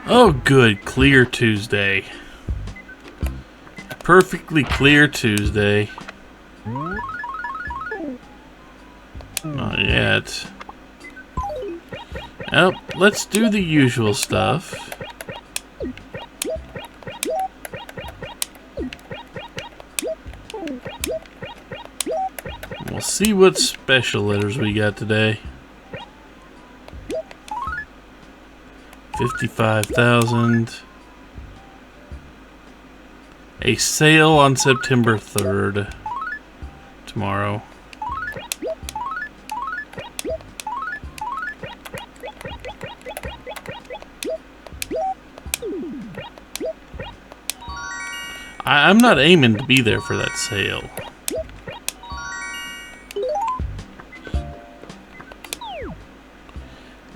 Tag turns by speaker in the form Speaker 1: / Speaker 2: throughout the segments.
Speaker 1: Oh, good. Clear Tuesday. Perfectly clear Tuesday. Not yet. Oh, let's do the usual stuff. We'll see what special letters we got today. 55,000. A sale on September 3rd. Tomorrow. I'm not aiming to be there for that sale.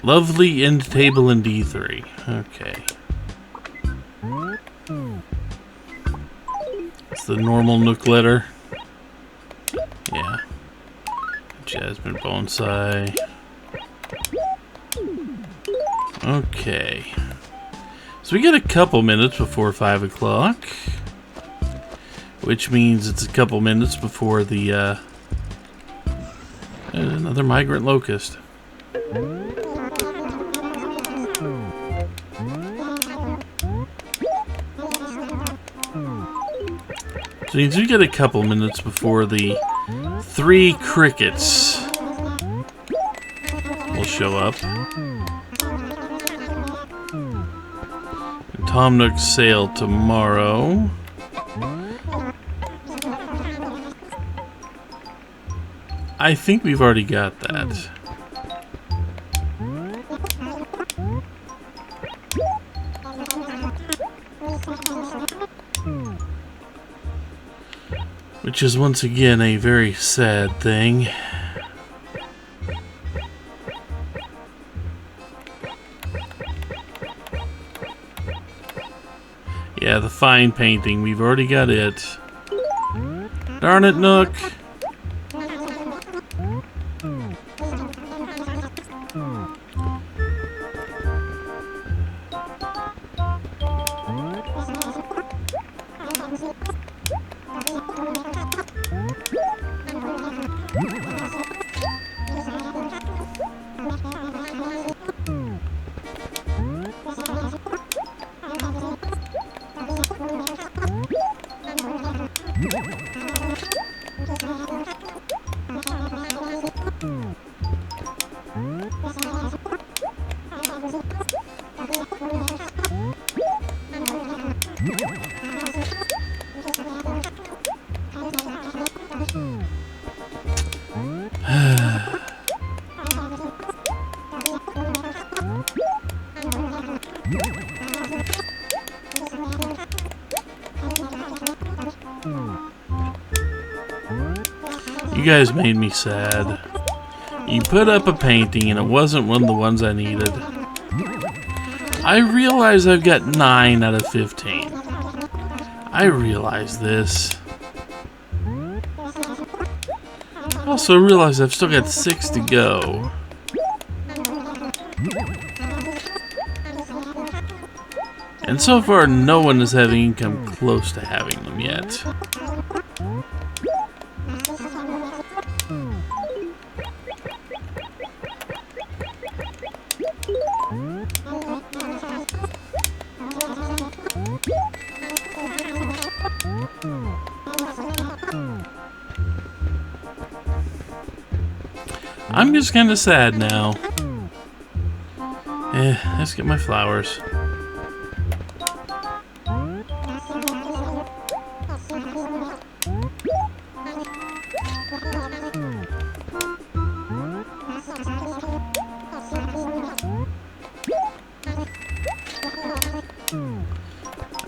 Speaker 1: Lovely end table in D3. Okay. It's the normal Nook letter. Yeah. Jasmine bonsai. Okay. So we got a couple minutes before 5 o'clock. Which means it's a couple minutes before the, another migrant locust. So means we get a couple minutes before the 3 crickets will show up. And Tom Nook's sale tomorrow. I think we've already got that. Which is once again a very sad thing. Yeah, the fine painting, we've already got it. Darn it, Nook! You guys made me sad. You put up a painting and it wasn't one of the ones I needed. I realize I've got 9 out of 15. I realize this. I also realize I've still got 6 to go. And so far, no one is having come close to having them yet. I'm just kind of sad now. Let's get my flowers.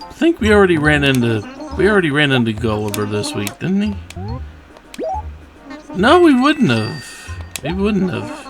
Speaker 1: I think we already ran into Gulliver this week, didn't he? No, we wouldn't have. We wouldn't have.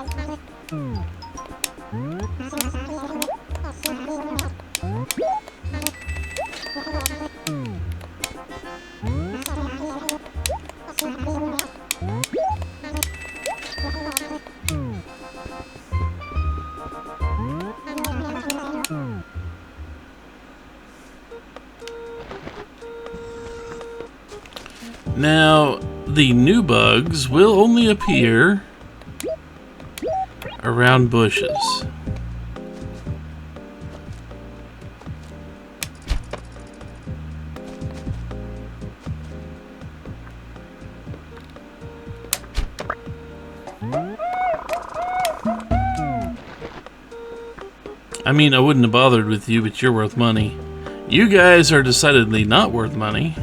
Speaker 1: Now, the new bugs will only appear around bushes. I mean, I wouldn't have bothered with you, but you're worth money. You guys are decidedly not worth money.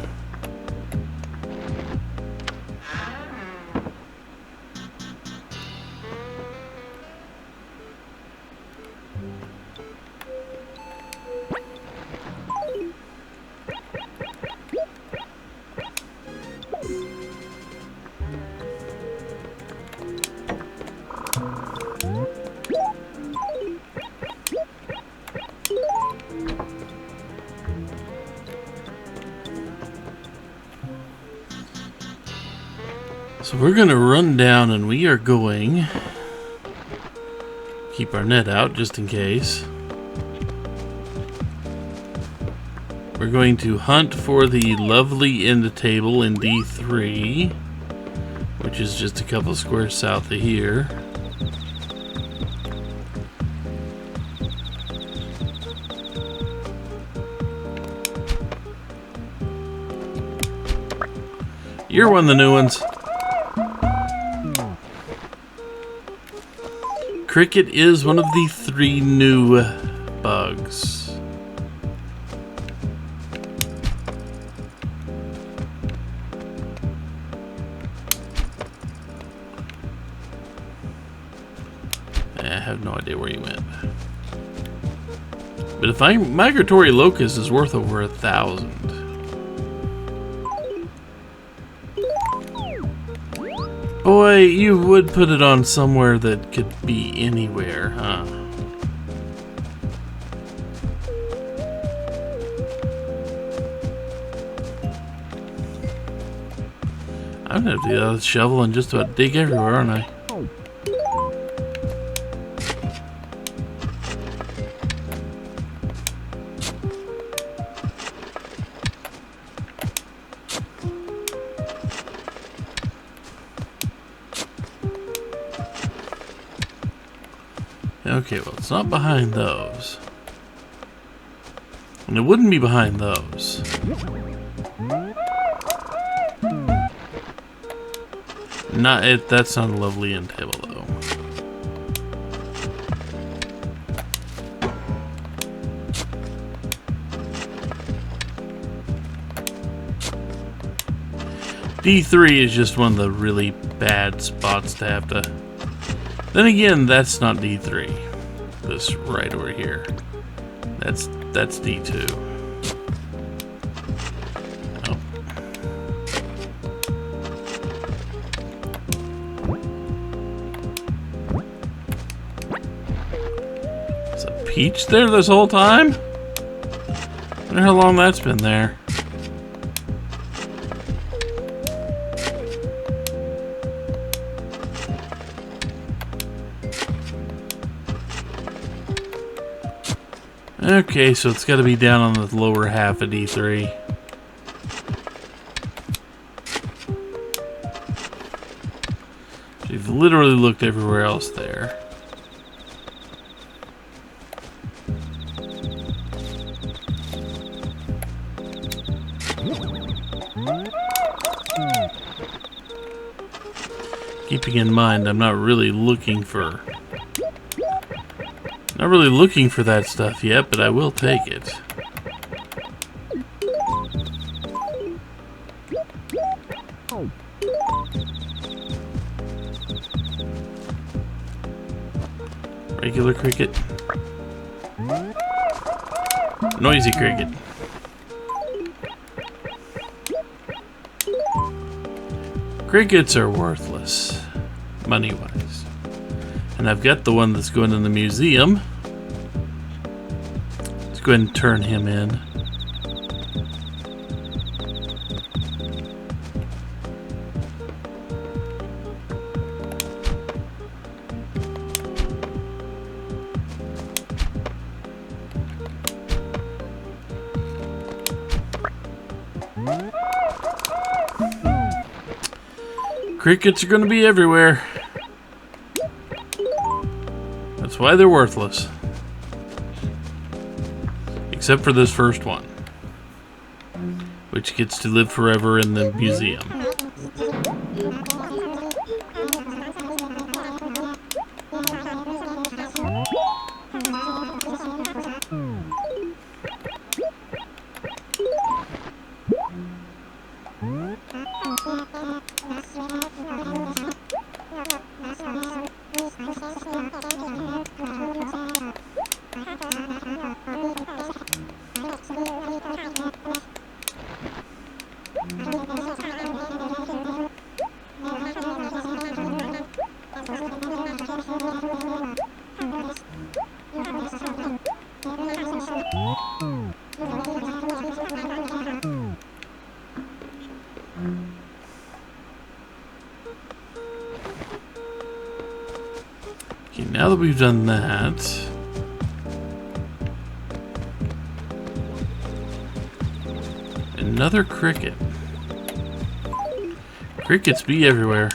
Speaker 1: So we're going to run down and we are going keep our net out just in case. We're going to hunt for the lovely end table in D3, which is just a couple squares south of here. You're one of the new ones. Cricket is one of the 3 new bugs. I have no idea where he went. But if migratory locust is worth over 1,000. Boy, you would put it on somewhere that could be anywhere, huh? I'm gonna have to get out of the shovel and just about dig everywhere, aren't I? Okay, well, it's not behind those. And it wouldn't be behind those. That's not a lovely end table, though. D3 is just one of the really bad spots to have to... Then again, that's not D3. This right over here. That's D2. Oh. Is a peach there this whole time? I wonder how long that's been there. Okay, so it's got to be down on the lower half of D3. So you've literally looked everywhere else there. Keeping in mind, I'm not really looking for... Not really looking for that stuff yet, but I will take it. Regular cricket. Noisy cricket. Crickets are worthless, money-wise. And I've got the one that's going in the museum. Let's go ahead and turn him in. Crickets are going to be everywhere. That's why they're worthless. Except for this first one, which gets to live forever in the museum. Okay, now that we've done that, another cricket. Crickets be everywhere.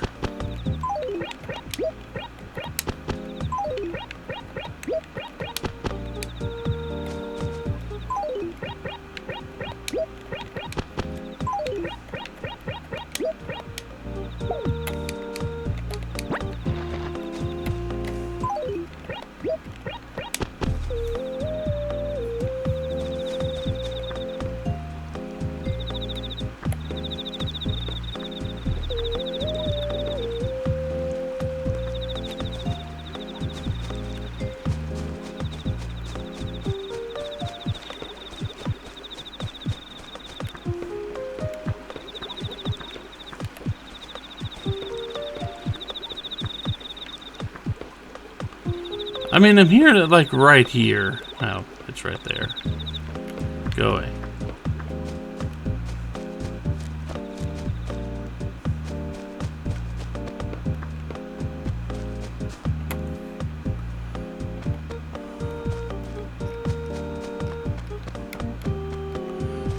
Speaker 1: I mean, I'm here to, like, right here. Oh, it's right there. Go away.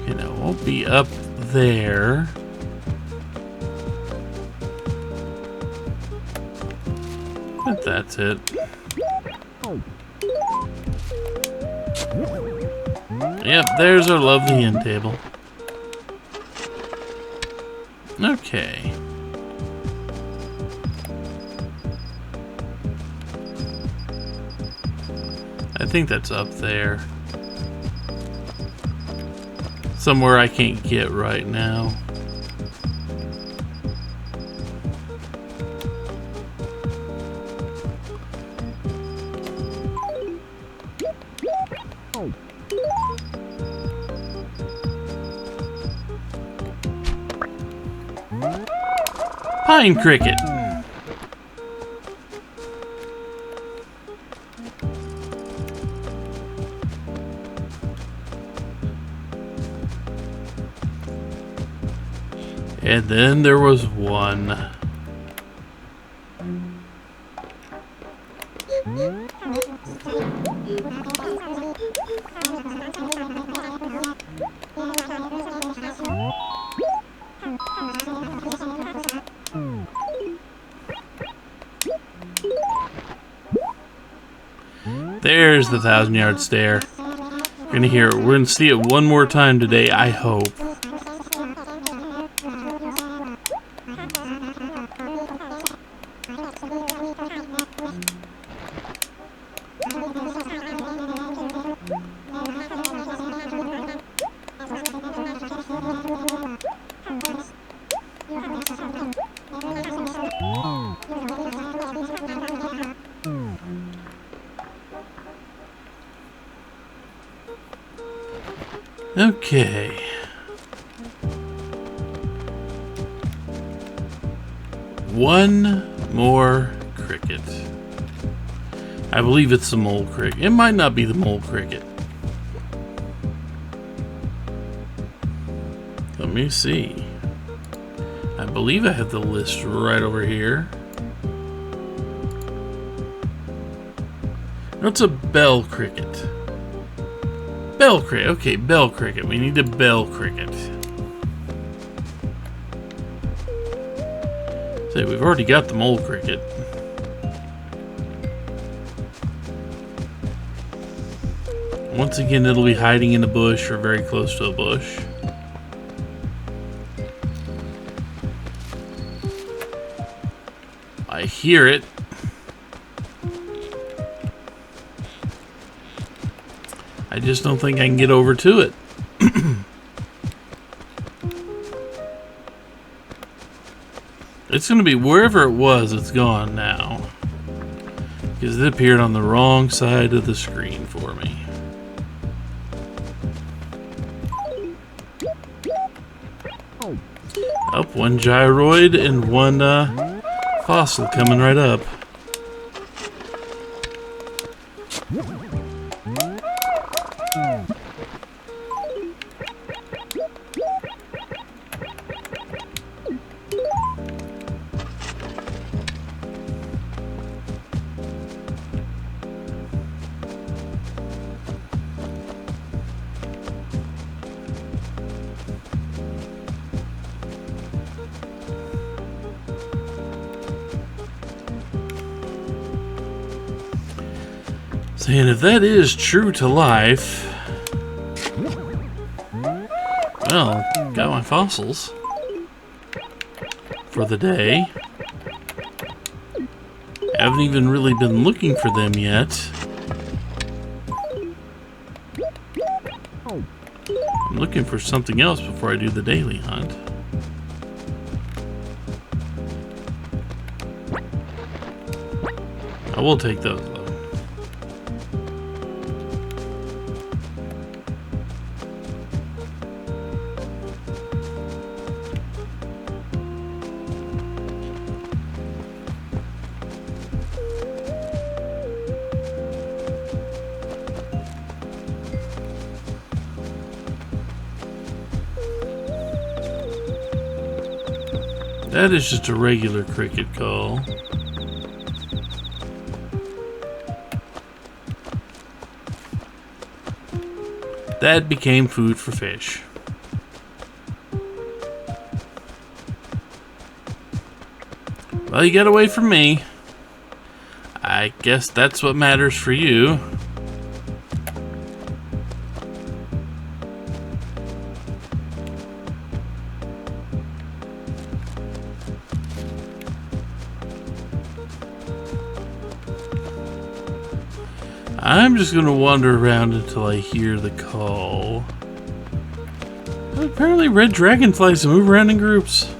Speaker 1: You know, we'll be up there. But that's it. Yep, there's our lovely end table. Okay. I think that's up there. Somewhere I can't get right now. Pine cricket. And then there was one. There's the 1,000-yard stare. We're gonna hear it. We're gonna see it one more time today, I hope. Okay. One more cricket. I believe it's the mole cricket. It might not be the mole cricket. Let me see. I believe I have the list right over here. That's a bell cricket. Bell cricket. Okay, bell cricket. We need a bell cricket. Say, we've already got the mole cricket. Once again, it'll be hiding in a bush or very close to a bush. I hear it. I just don't think I can get over to it. It's going to be wherever it was, it's gone now. Because it appeared on the wrong side of the screen for me. Up, one gyroid and one fossil coming right up. And if that is true to life, well, got my fossils for the day. Haven't even really been looking for them yet. I'm looking for something else before I do the daily hunt. I will take those though. That is just a regular cricket call. That became food for fish. Well, you got away from me. I guess that's what matters for you. I'm just gonna wander around until I hear the call. Apparently red dragonflies move around in groups.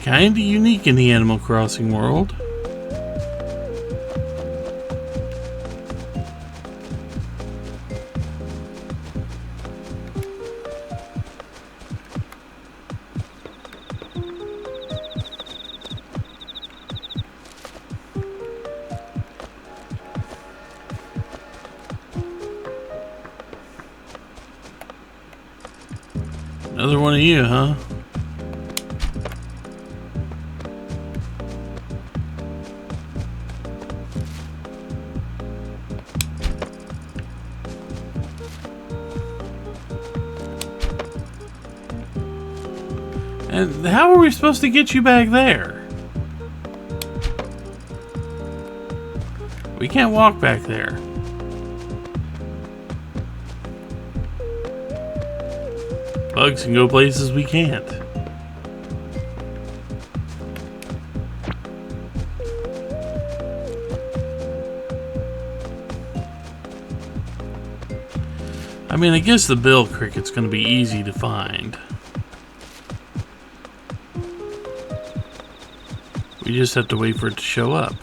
Speaker 1: Kinda unique in the Animal Crossing world. Another one of you, huh? And how are we supposed to get you back there? We can't walk back there. Bugs can go places we can't. I mean, I guess the bill cricket's gonna be easy to find. We just have to wait for it to show up.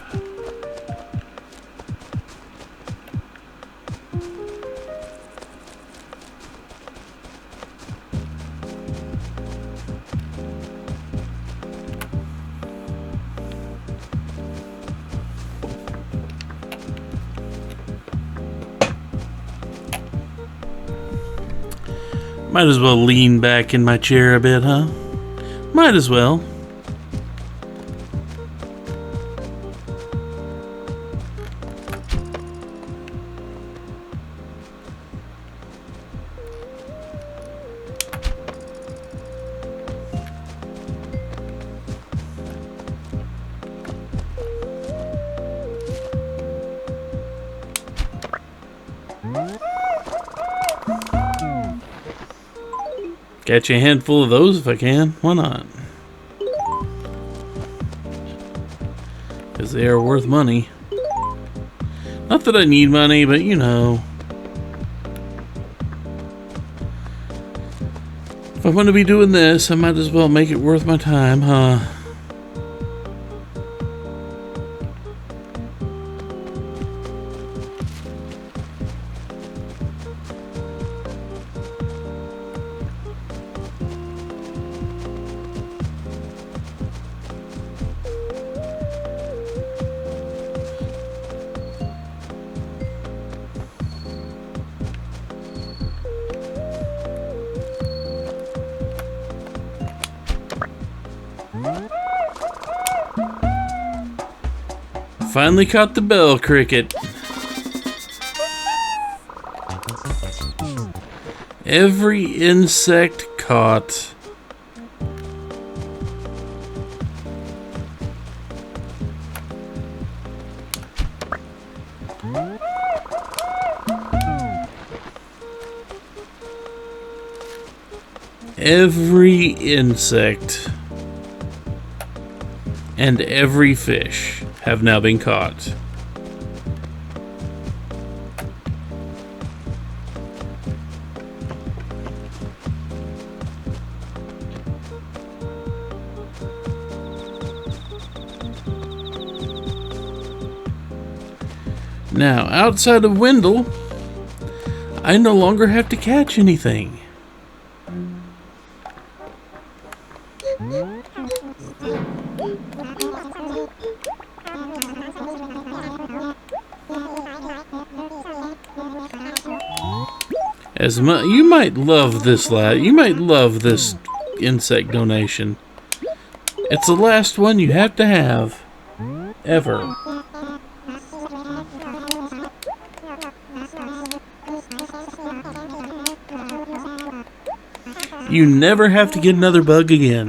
Speaker 1: Might as well lean back in my chair a bit, huh? Might as well. Catch a handful of those if I can. Why not? Because they are worth money. Not that I need money, but you know. If I'm going to be doing this, I might as well make it worth my time, huh? Finally caught the bell cricket. Every insect caught. Every insect and every fish have now been caught. Now, outside of Wendell, I no longer have to catch anything. You might love this, lad. You might love this insect donation. It's the last one you have to have. Ever. You never have to get another bug again.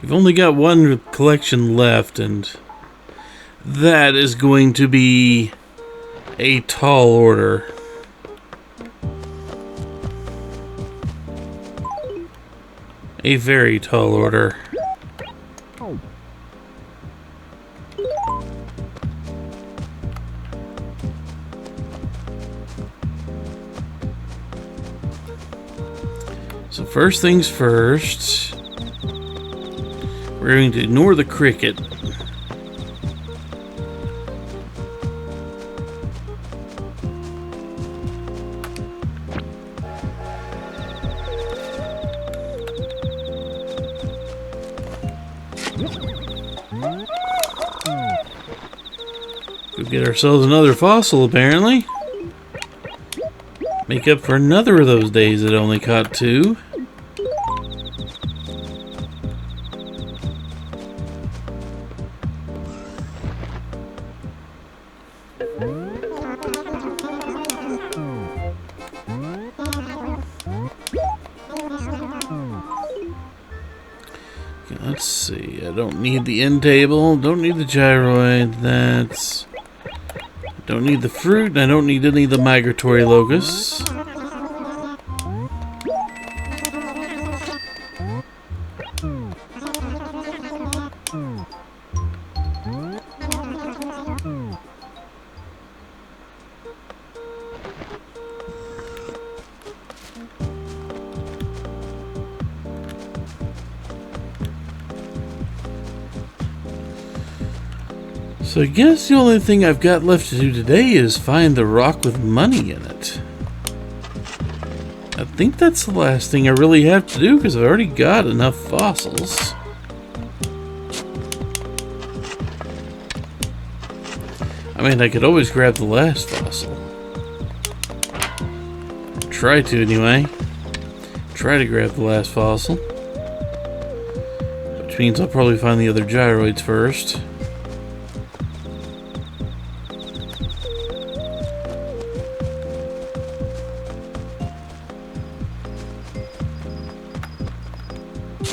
Speaker 1: You've only got one collection left, and that is going to be a tall order. A very tall order. So first things first, we're going to ignore the cricket. Go get ourselves another fossil, apparently. Make up for another of those days that only caught 2. Let's see, I don't need the end table, don't need the gyroid, that's... Don't need the fruit, and I don't need any of the migratory locusts. So I guess the only thing I've got left to do today is find the rock with money in it. I think that's the last thing I really have to do because I've already got enough fossils. I mean, I could always grab the last fossil. Try to anyway. Try to grab the last fossil. Which means I'll probably find the other gyroids first.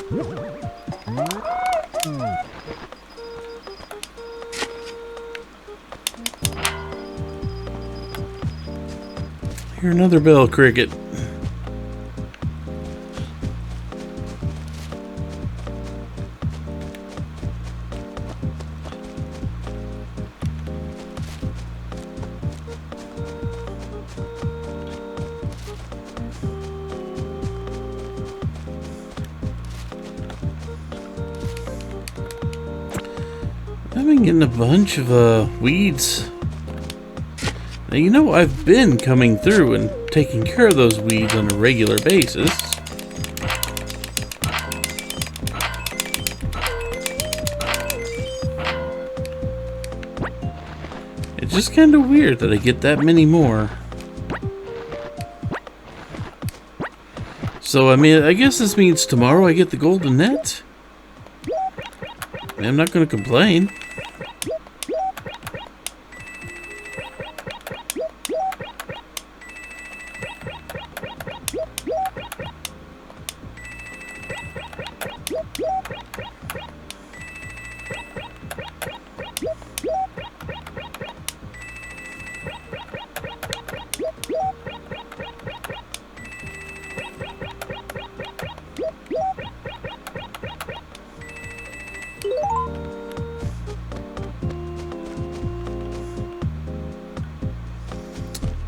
Speaker 1: Hear another bell, Cricket. I've been getting a bunch of weeds. Now, you know, I've been coming through and taking care of those weeds on a regular basis. It's just kind of weird that I get that many more. So, I mean, I guess this means tomorrow I get the golden net? I'm not going to complain.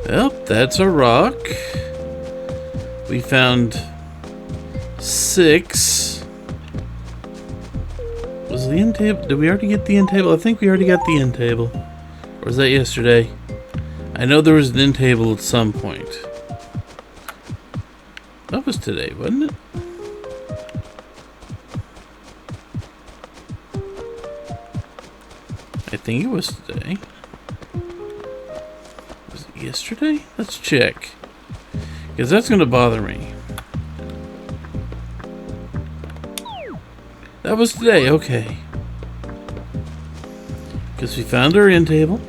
Speaker 1: Well, that's a rock. We found 6. Was the end table? Did we already get the end table? I think we already got the end table. Or was that yesterday? I know there was an end table at some point. That was today, wasn't it? I think it was today. Was it yesterday? Let's check. Because that's going to bother me. That was today, okay. Because we found our end table.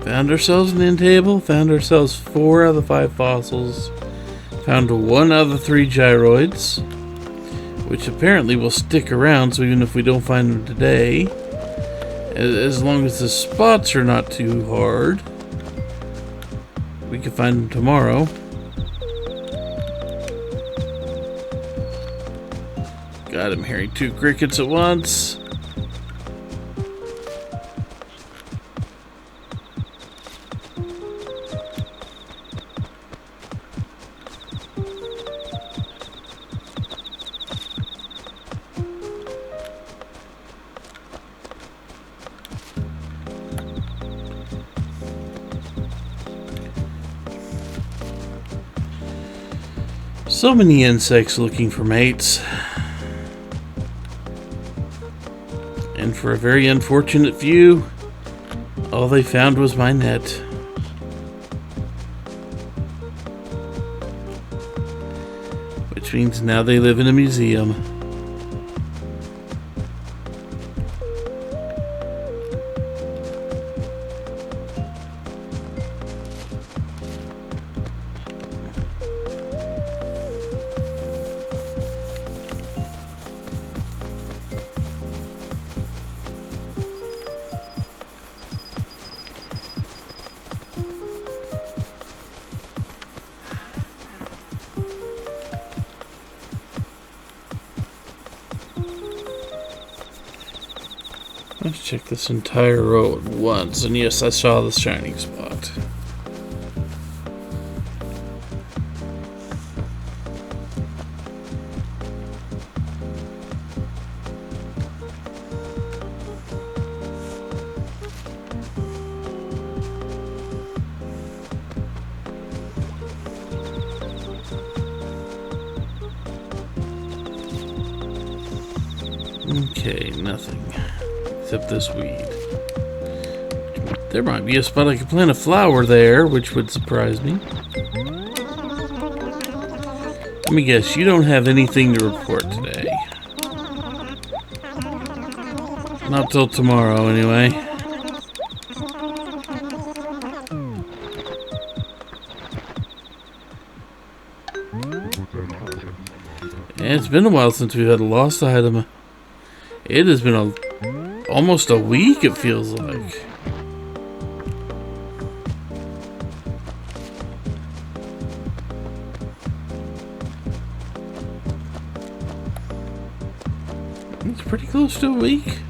Speaker 1: Found ourselves an end table. Found ourselves 4 out of the 5 fossils. Found 1 out of the 3 gyroids. Which apparently will stick around, so even if we don't find them today, as long as the spots are not too hard, we can find them tomorrow. God, I'm hearing 2 crickets at once. So many insects looking for mates. And for a very unfortunate few, all they found was my net. Which means now they live in a museum. Let's check this entire row at once, and yes, I saw the shining spot. Okay, nothing. Except this weed. There might be a spot I could plant a flower there, which would surprise me. Let me guess, you don't have anything to report today. Not till tomorrow, anyway. Man, it's been a while since we've had a lost item. It has been almost a week, it feels like. It's pretty close to a week.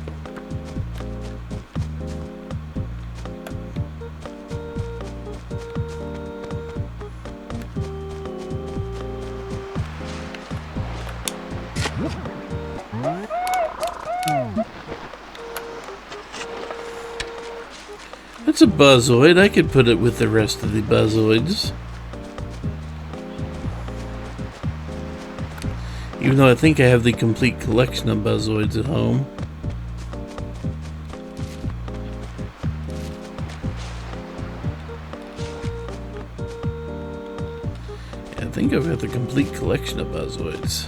Speaker 1: It's a Buzzoid. I could put it with the rest of the Buzzoids. Even though I think I have the complete collection of Buzzoids at home. Yeah, I think I've got the complete collection of Buzzoids.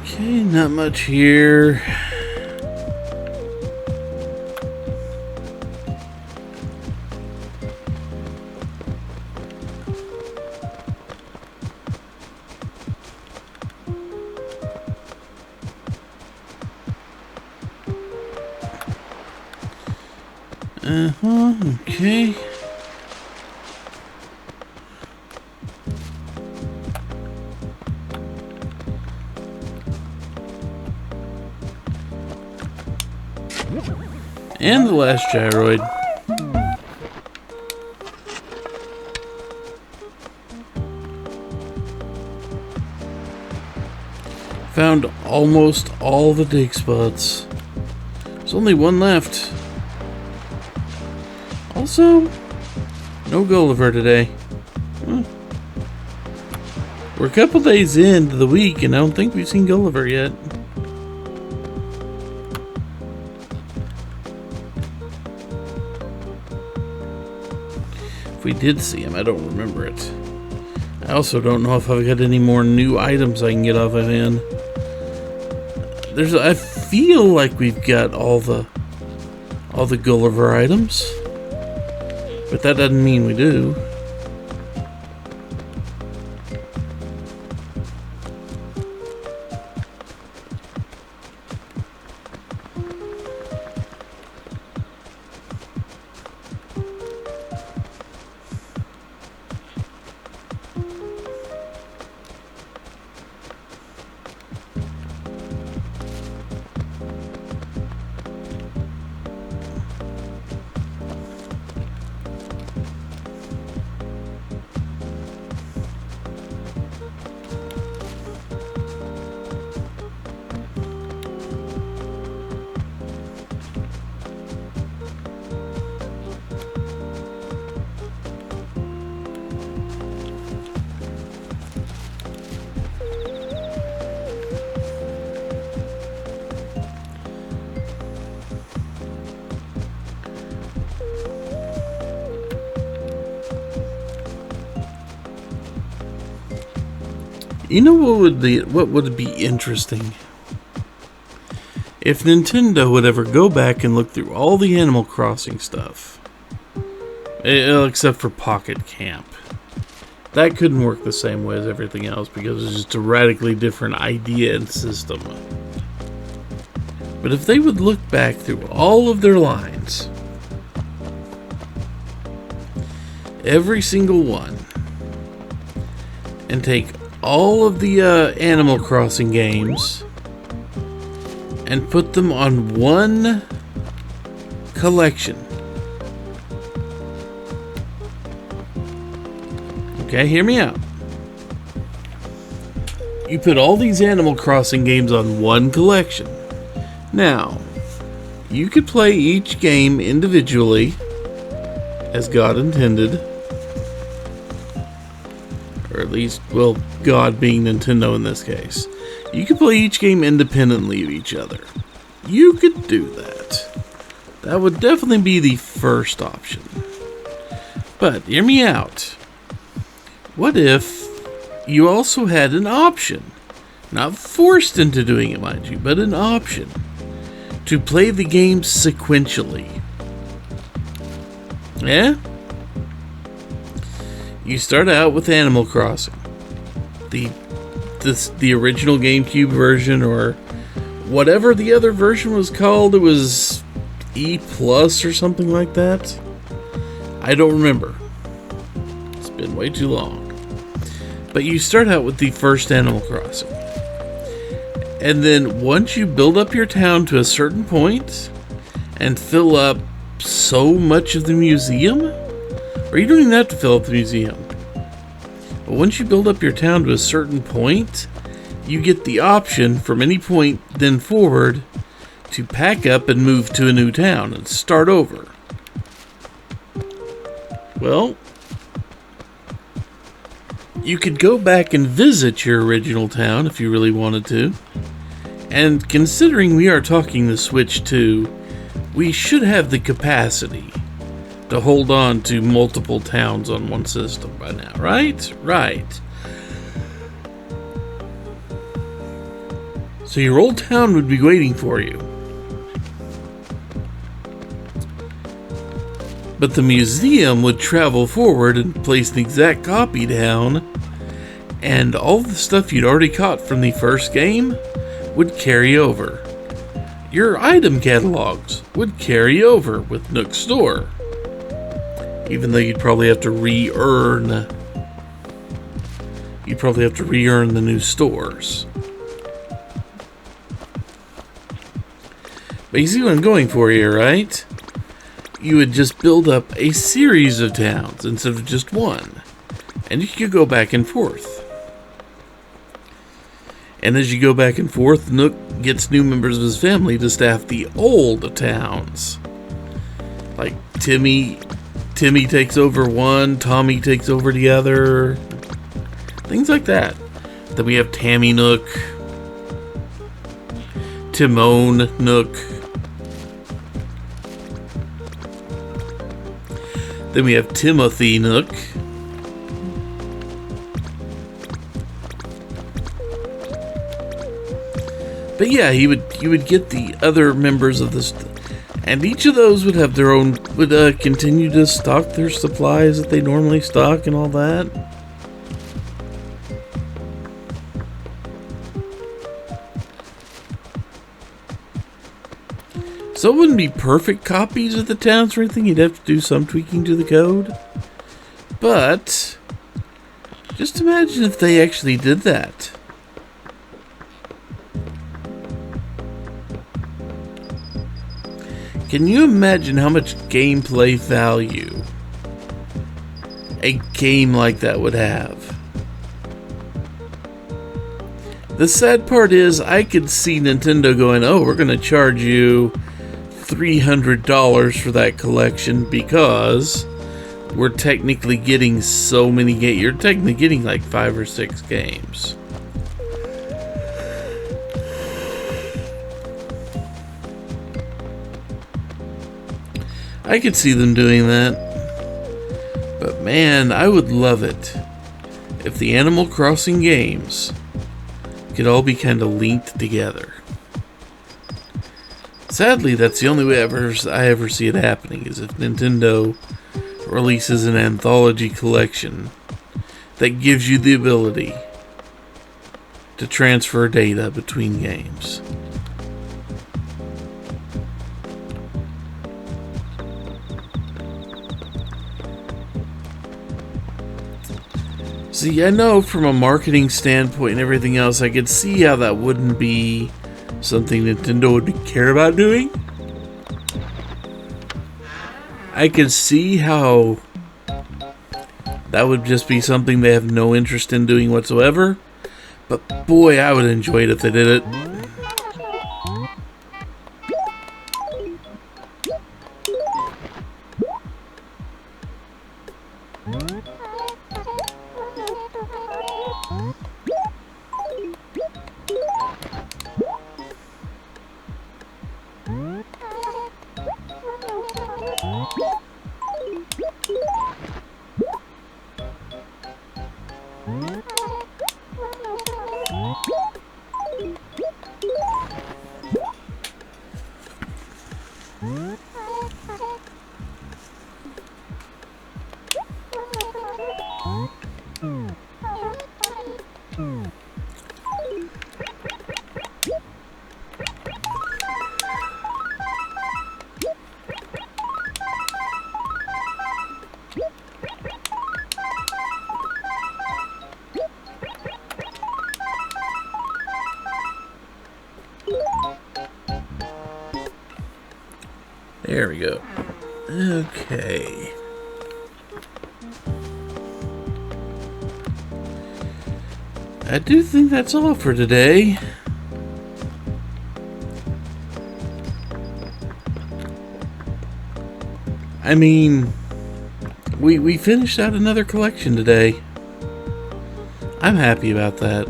Speaker 1: Okay, not much here. Okay. And the last gyroid. Found almost all the dig spots. There's only one left. Also, no Gulliver today. We're a couple days into the week and I don't think we've seen Gulliver yet. If we did see him, I don't remember it. I also don't know if I've got any more new items I can get off of him. I feel like we've got all the Gulliver items, but that doesn't mean we do. You know what would be interesting? If Nintendo would ever go back and look through all the Animal Crossing stuff. Except for Pocket Camp. That couldn't work the same way as everything else because it's just a radically different idea and system. But if they would look back through all of their lines, every single one, and take all of the Animal Crossing games and put them on one collection. Okay, hear me out. You put all these Animal Crossing games on one collection. Now, you could play each game individually, as God intended. Or at least, well, God being Nintendo in this case. You could play each game independently of each other. You could do that. That would definitely be the first option. But, hear me out. What if you also had an option? Not forced into doing it, mind you, but an option. To play the games sequentially. Yeah? You start out with Animal Crossing. The original GameCube version, or whatever the other version was called. It was E Plus or something like that. I don't remember. It's been way too long. But you start out with the first Animal Crossing. And then once you build up your town to a certain point and fill up so much of the museum, or you don't even have to fill up the museum, but once you build up your town to a certain point, you get the option from any point then forward to pack up and move to a new town and start over. Well, you could go back and visit your original town if you really wanted to. And considering we are talking the Switch 2, we should have the capacity to hold on to multiple towns on one system by now, right? Right. So your old town would be waiting for you. But the museum would travel forward and place the exact copy down, and all the stuff you'd already caught from the first game would carry over. Your item catalogs would carry over with Nook Store. Even though you'd probably have to re-earn the new stores. But you see what I'm going for here, right? You would just build up a series of towns instead of just one. And you could go back and forth. And as you go back and forth, Nook gets new members of his family to staff the old towns. Like Timmy takes over one, Tommy takes over the other. Things like that. Then we have Tammy Nook, Timon Nook. Then we have Timothy Nook. But yeah, you would get the other members of this, and each of those would have their own, would continue to stock their supplies that they normally stock and all that. So it wouldn't be perfect copies of the towns or anything. You'd have to do some tweaking to the code. But just imagine if they actually did that. Can you imagine how much gameplay value a game like that would have? The sad part is, I could see Nintendo going, oh, we're going to charge you $300 for that collection because we're technically getting so many games. You're technically getting like 5 or 6 games. I could see them doing that. But man, I would love it if the Animal Crossing games could all be kind of linked together. Sadly, that's the only way I ever see it happening, is if Nintendo releases an anthology collection that gives you the ability to transfer data between games. See, I know from a marketing standpoint and everything else, I could see how that wouldn't be something Nintendo would care about doing. I could see how that would just be something they have no interest in doing whatsoever. But boy, I would enjoy it if they did it. There we go. Okay. I do think that's all for today. I mean, we finished out another collection today. I'm happy about that.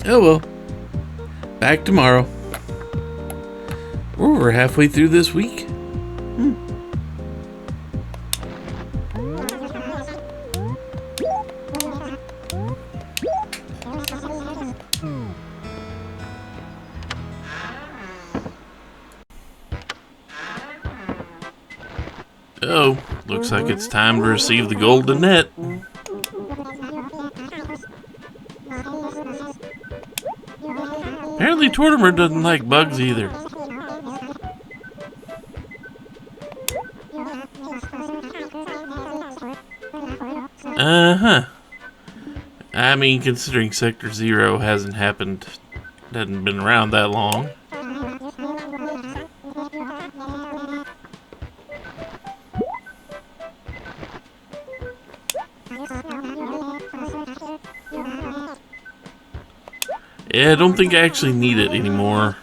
Speaker 1: Oh well. Back tomorrow. We're over halfway through this week. Oh, looks like it's time to receive the golden net. Apparently Tortimer doesn't like bugs either. Uh-huh. I mean, considering Sector Zero hasn't been around that long. Yeah, I don't think I actually need it anymore.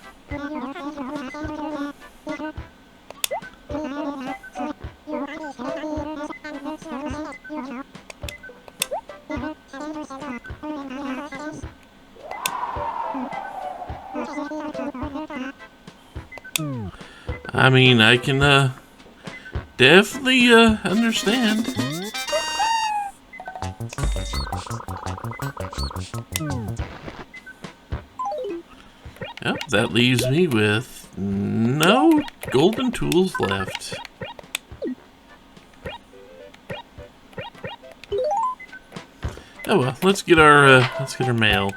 Speaker 1: I mean, I can definitely understand. Yep, that leaves me with no golden tools left. Oh well, let's get our mail.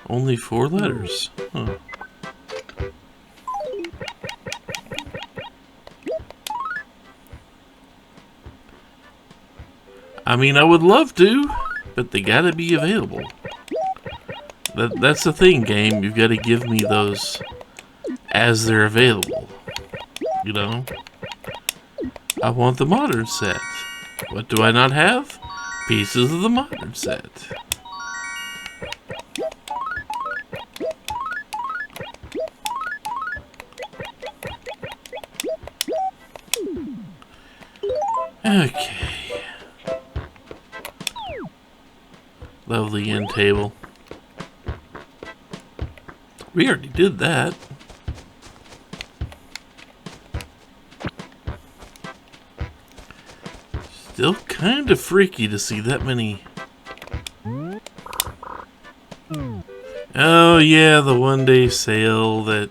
Speaker 1: Only 4 letters. Huh. I mean, I would love to, but they gotta be available. That's the thing, game. You've got to give me those as they're available. You know? I want the modern set. What do I not have? Pieces of the modern set. Okay. Lovely end table. We already did that. Still kind of freaky to see that many. Oh yeah, the one-day sale that...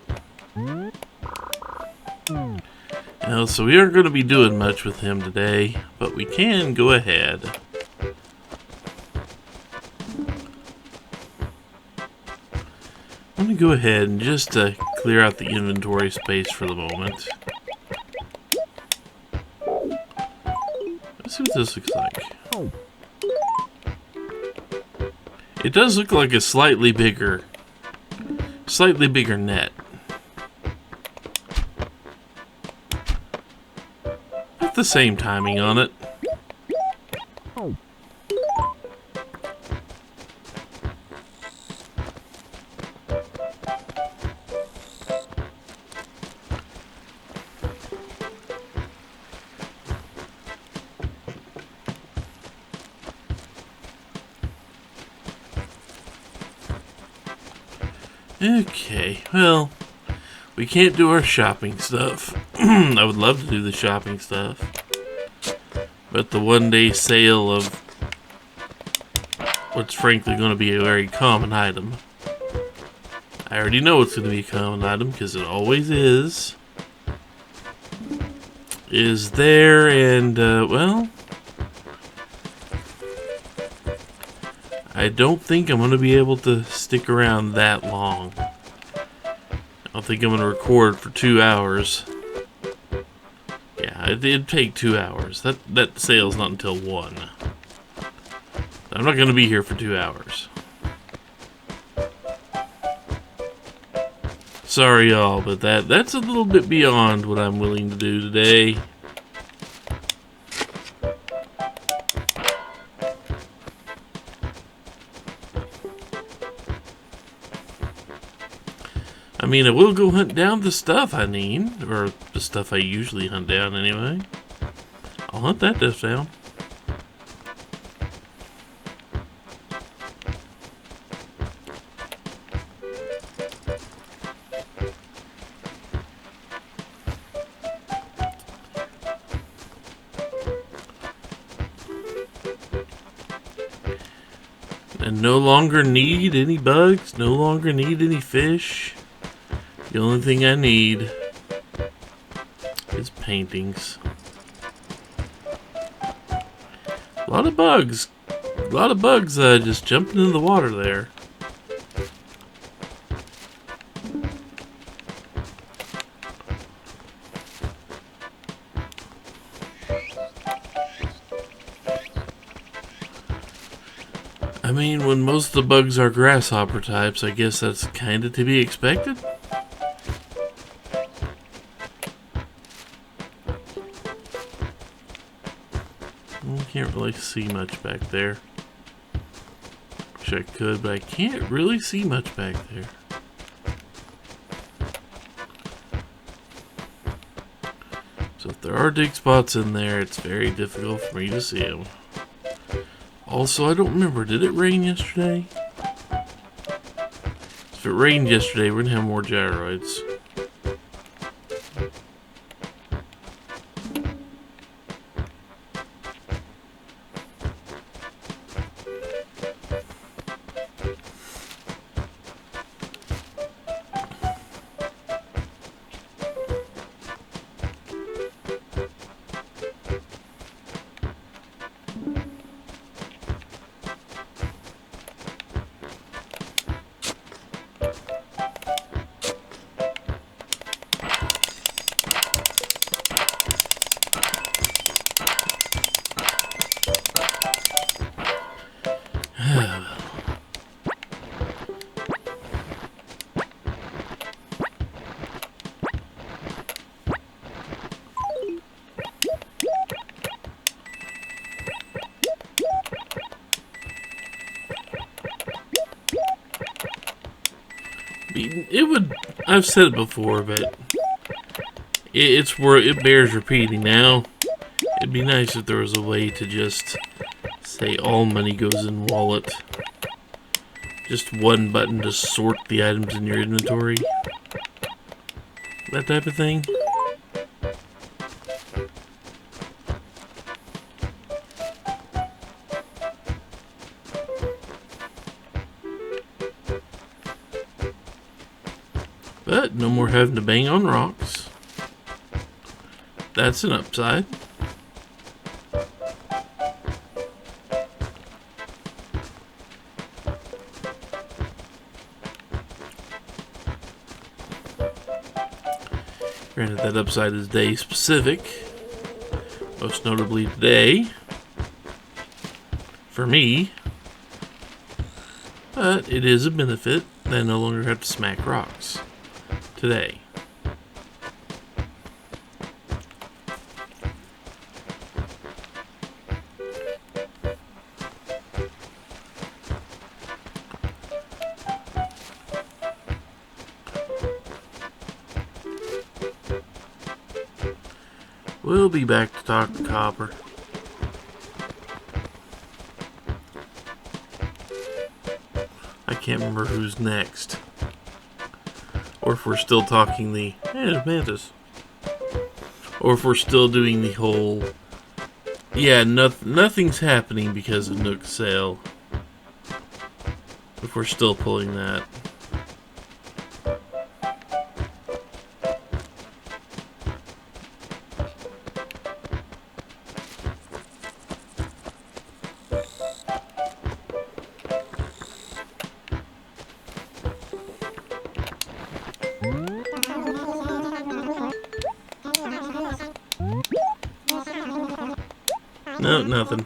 Speaker 1: so we aren't going to be doing much with him today, but we can go ahead. I'm going to go ahead and just clear out the inventory space for the moment. Let's see what this looks like. It does look like a slightly bigger net. Not the same timing on it. Okay, well, we can't do our shopping stuff. I would love to do the shopping stuff. But the one-day sale of what's frankly going to be a very common item. I already know it's going to be a common item because it always is there, and, well, I don't think I'm going to be able to stick around that long. I don't think I'm going to record for 2 hours. Yeah, it'd take 2 hours. That sale's not until 1. I'm not going to be here for 2 hours. Sorry, y'all, but that's a little bit beyond what I'm willing to do today. I mean, I will go hunt down the stuff I need, or the stuff I usually hunt down anyway. I'll hunt that stuff down. And no longer need any bugs, no longer need any fish. The only thing I need is paintings. A lot of bugs just jumping in the water there. I mean, when most of the bugs are grasshopper types, I guess that's kind of to be expected. Can't really see much back there. Wish I could, but I can't really see much back there. So if there are dig spots in there, it's very difficult for me to see them. Also, I don't remember, did it rain yesterday? If it rained yesterday, we're gonna have more gyroids. It would, I've said it before, but it bears repeating now. It'd be nice if there was a way to just say all money goes in wallet. Just one button to sort the items in your inventory. That type of thing. But no more having to bang on rocks. That's an upside. Granted, that upside is day specific. Most notably today. for me. But it is a benefit that I no longer have to smack rocks today. We'll be back to talk to Copper. I can't remember who's next. Or if we're still talking the... Hey, there's Mantis. Or if we're still doing the whole... Yeah, nothing's happening because of Nook's sale. If we're still pulling that. No, nothing.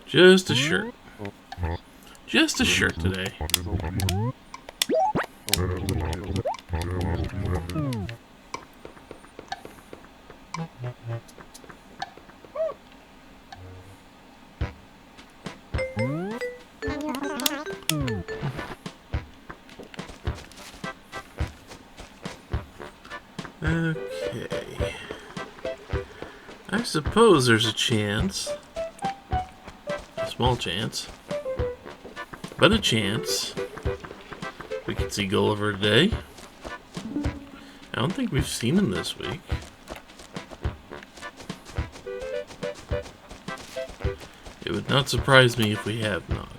Speaker 1: Just a shirt. Just a shirt today. Okay. I suppose there's a chance. A small chance. But a chance we could see Gulliver today. I don't think we've seen him this week. It would not surprise me if we have not.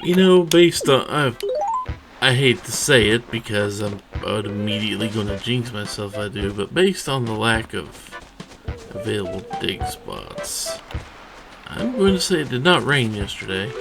Speaker 1: You know, based on... I hate to say it because I would immediately going to jinx myself if I do, but based on the lack of available dig spots, I'm going to say it did not rain yesterday.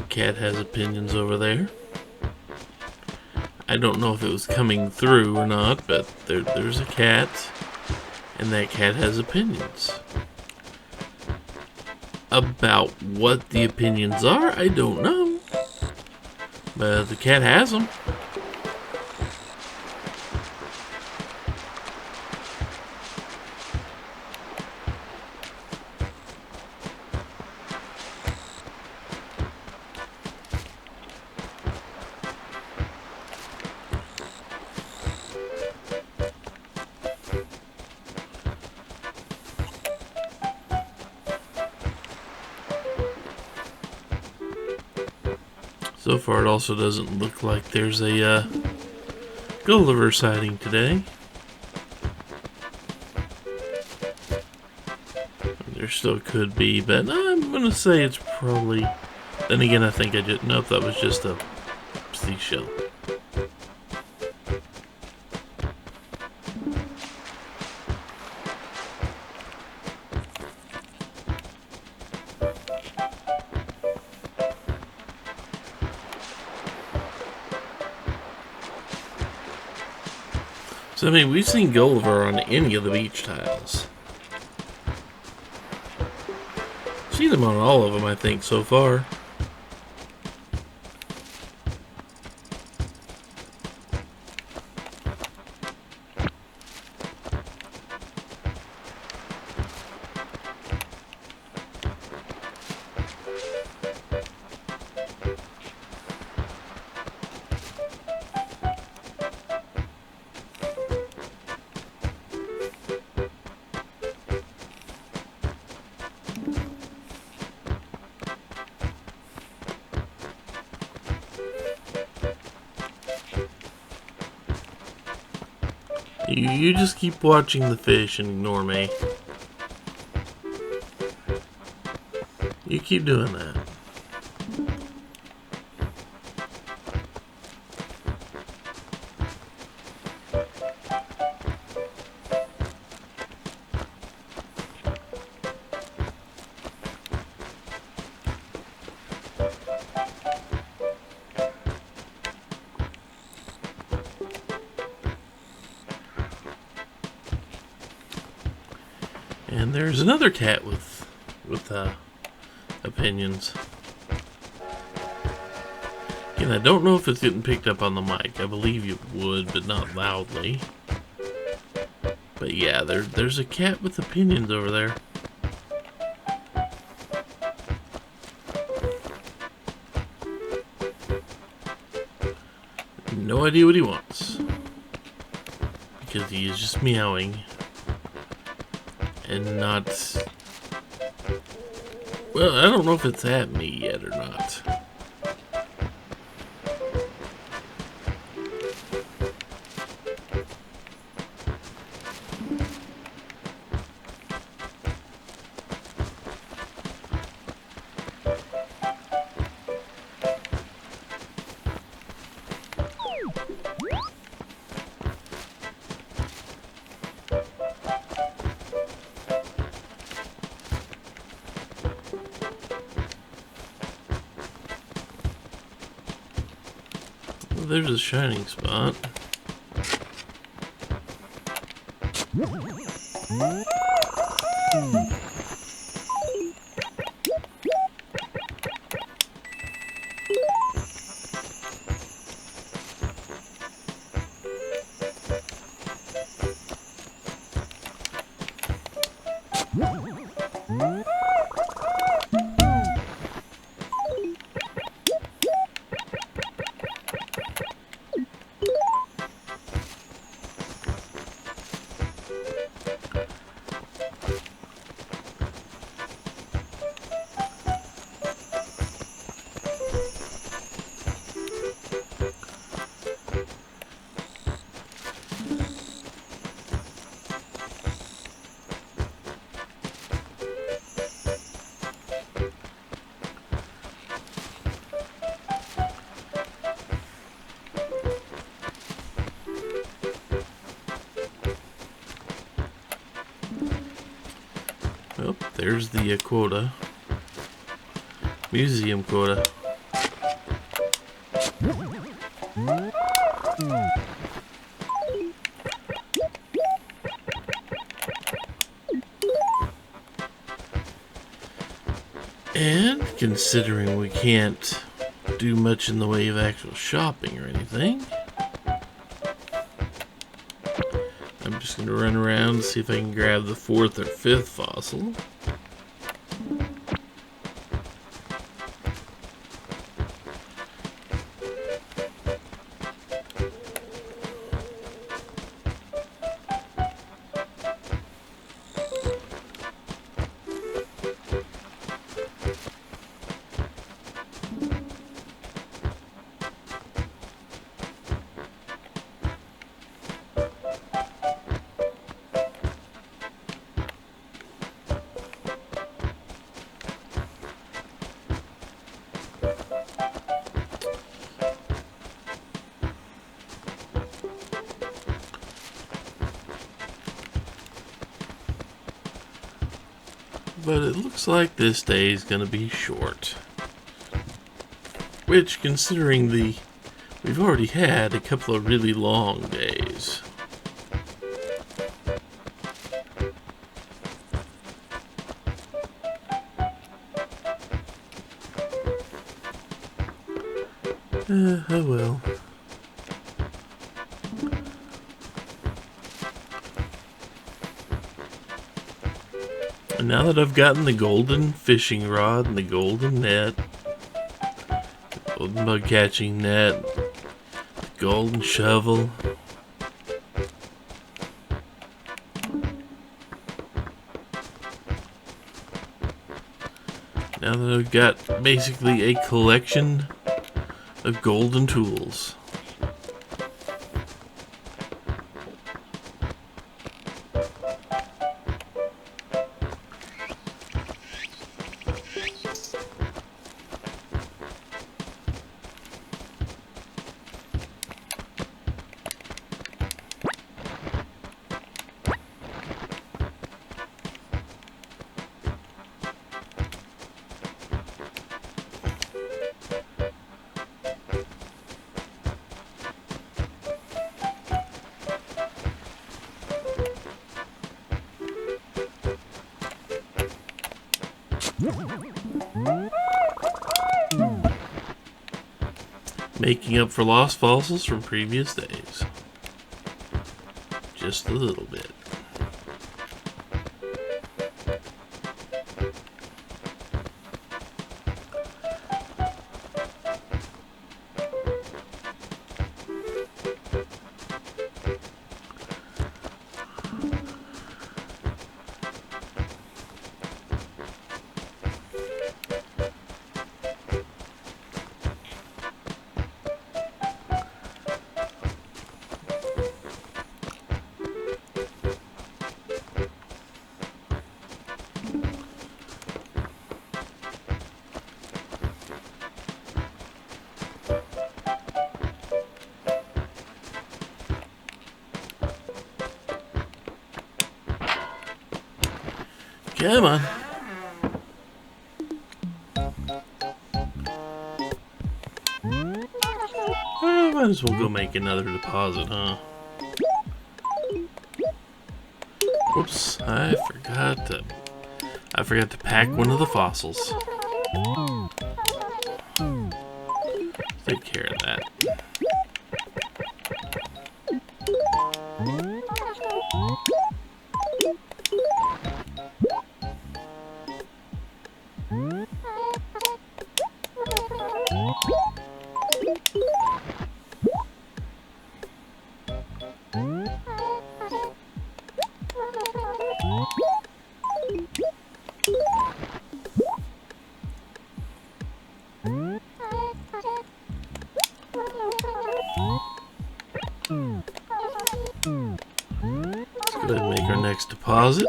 Speaker 1: Cat has opinions over there. I don't know if it was coming through or not, but there's a cat, and that cat has opinions. About what the opinions are, I don't know. But the cat has them. So far, it also doesn't look like there's a Gulliver sighting today. There still could be, but I'm going to say it's probably... Then again, I think I just... Nope, that was just a seashell. So, I mean, we've seen Gulliver on any of the beach tiles. Seen him on all of them, I think, so far. You just keep watching the fish and ignore me. You keep doing that. And there's another cat with opinions. Again, I don't know if it's getting picked up on the mic. I believe it would, but not loudly. But yeah, there's a cat with opinions over there. No idea what he wants. Because he is just meowing. And not... Well, I don't know if it's at me yet or not. There's a shining spot. Well, there's the quota. Museum quota. And considering we can't do much in the way of actual shopping or anything, I'm just going to run around and see if I can grab the 4th or 5th fossil. But it looks like this day is going to be short. Which, considering we've already had a couple of really long days. Oh well. And now that I've gotten the golden fishing rod and the golden net, the golden bug catching net, the golden shovel, now that I've got basically a collection of golden tools. Making up for lost fossils from previous days. Just a little bit. Come on. Might as well go make another deposit, huh? Whoops, I forgot to pack one of the fossils. Take care of that. Let's go ahead and make our next deposit.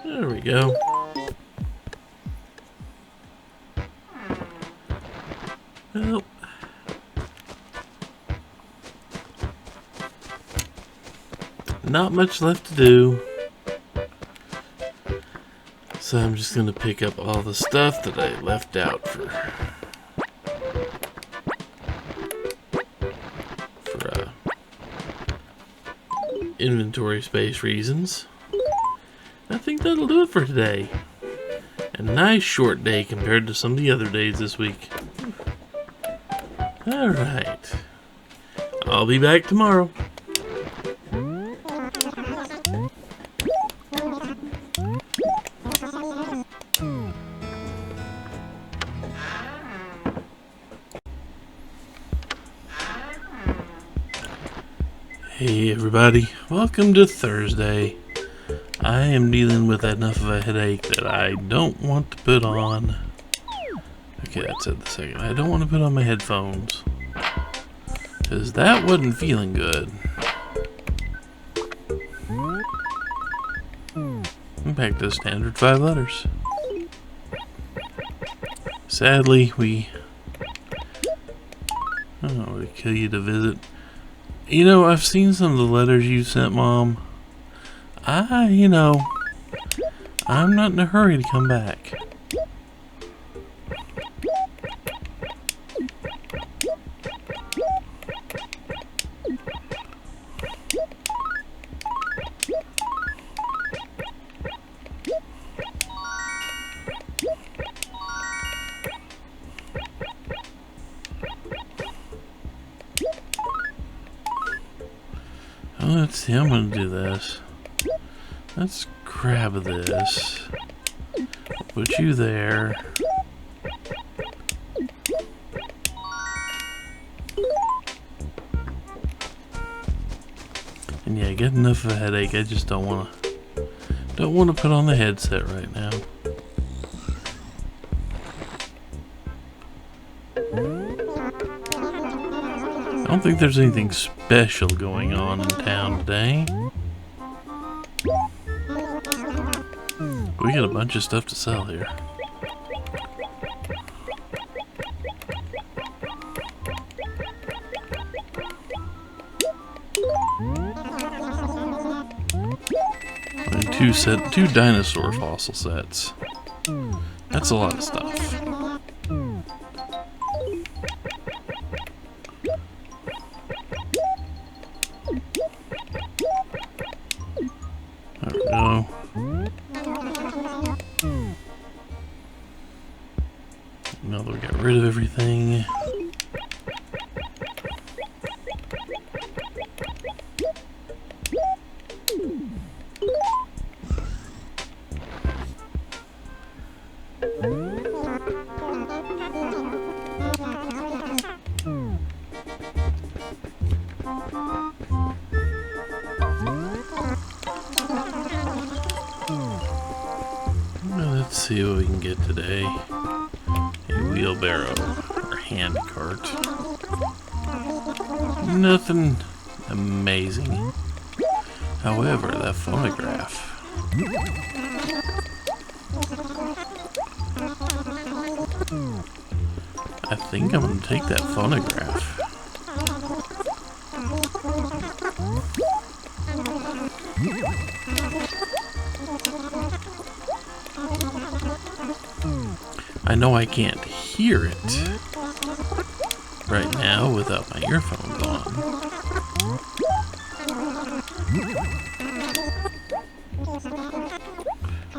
Speaker 1: There we go. Well, not much left to do. So I'm just going to pick up all the stuff that I left out for inventory space reasons. I think that'll do it for today. A nice short day compared to some of the other days this week. Alright. I'll be back tomorrow. Hey everybody, welcome to Thursday. I am dealing with enough of a headache that I don't want to put on. Okay, that's it. The second. I don't want to put on my headphones, because that wasn't feeling good. Back to standard 5 letters. Sadly, we kill you to visit. You know, I've seen some of the letters you sent, Mom. I'm not in a hurry to come back. Let's see, I'm gonna do this. Let's grab this. Put you there. And yeah, get enough of a headache. I just don't wanna put on the headset right now. I don't think there's anything special going on in town today. We got a bunch of stuff to sell here. And two dinosaur fossil sets. That's a lot of stuff. There we go. Now that we got rid of everything. Let's see what we can get today. A wheelbarrow or hand cart. Nothing amazing. However, that phonograph. I think I'm gonna take that phonograph. I know I can't hear it right now without my earphones on.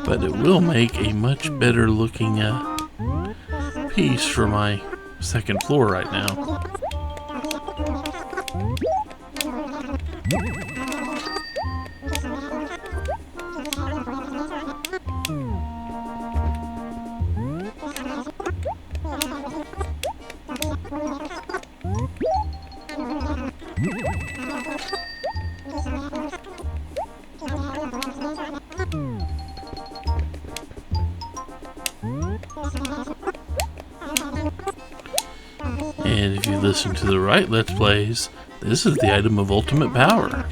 Speaker 1: But it will make a much better looking piece for my second floor right now. And if you listen to the right Let's Plays, this is the item of ultimate power.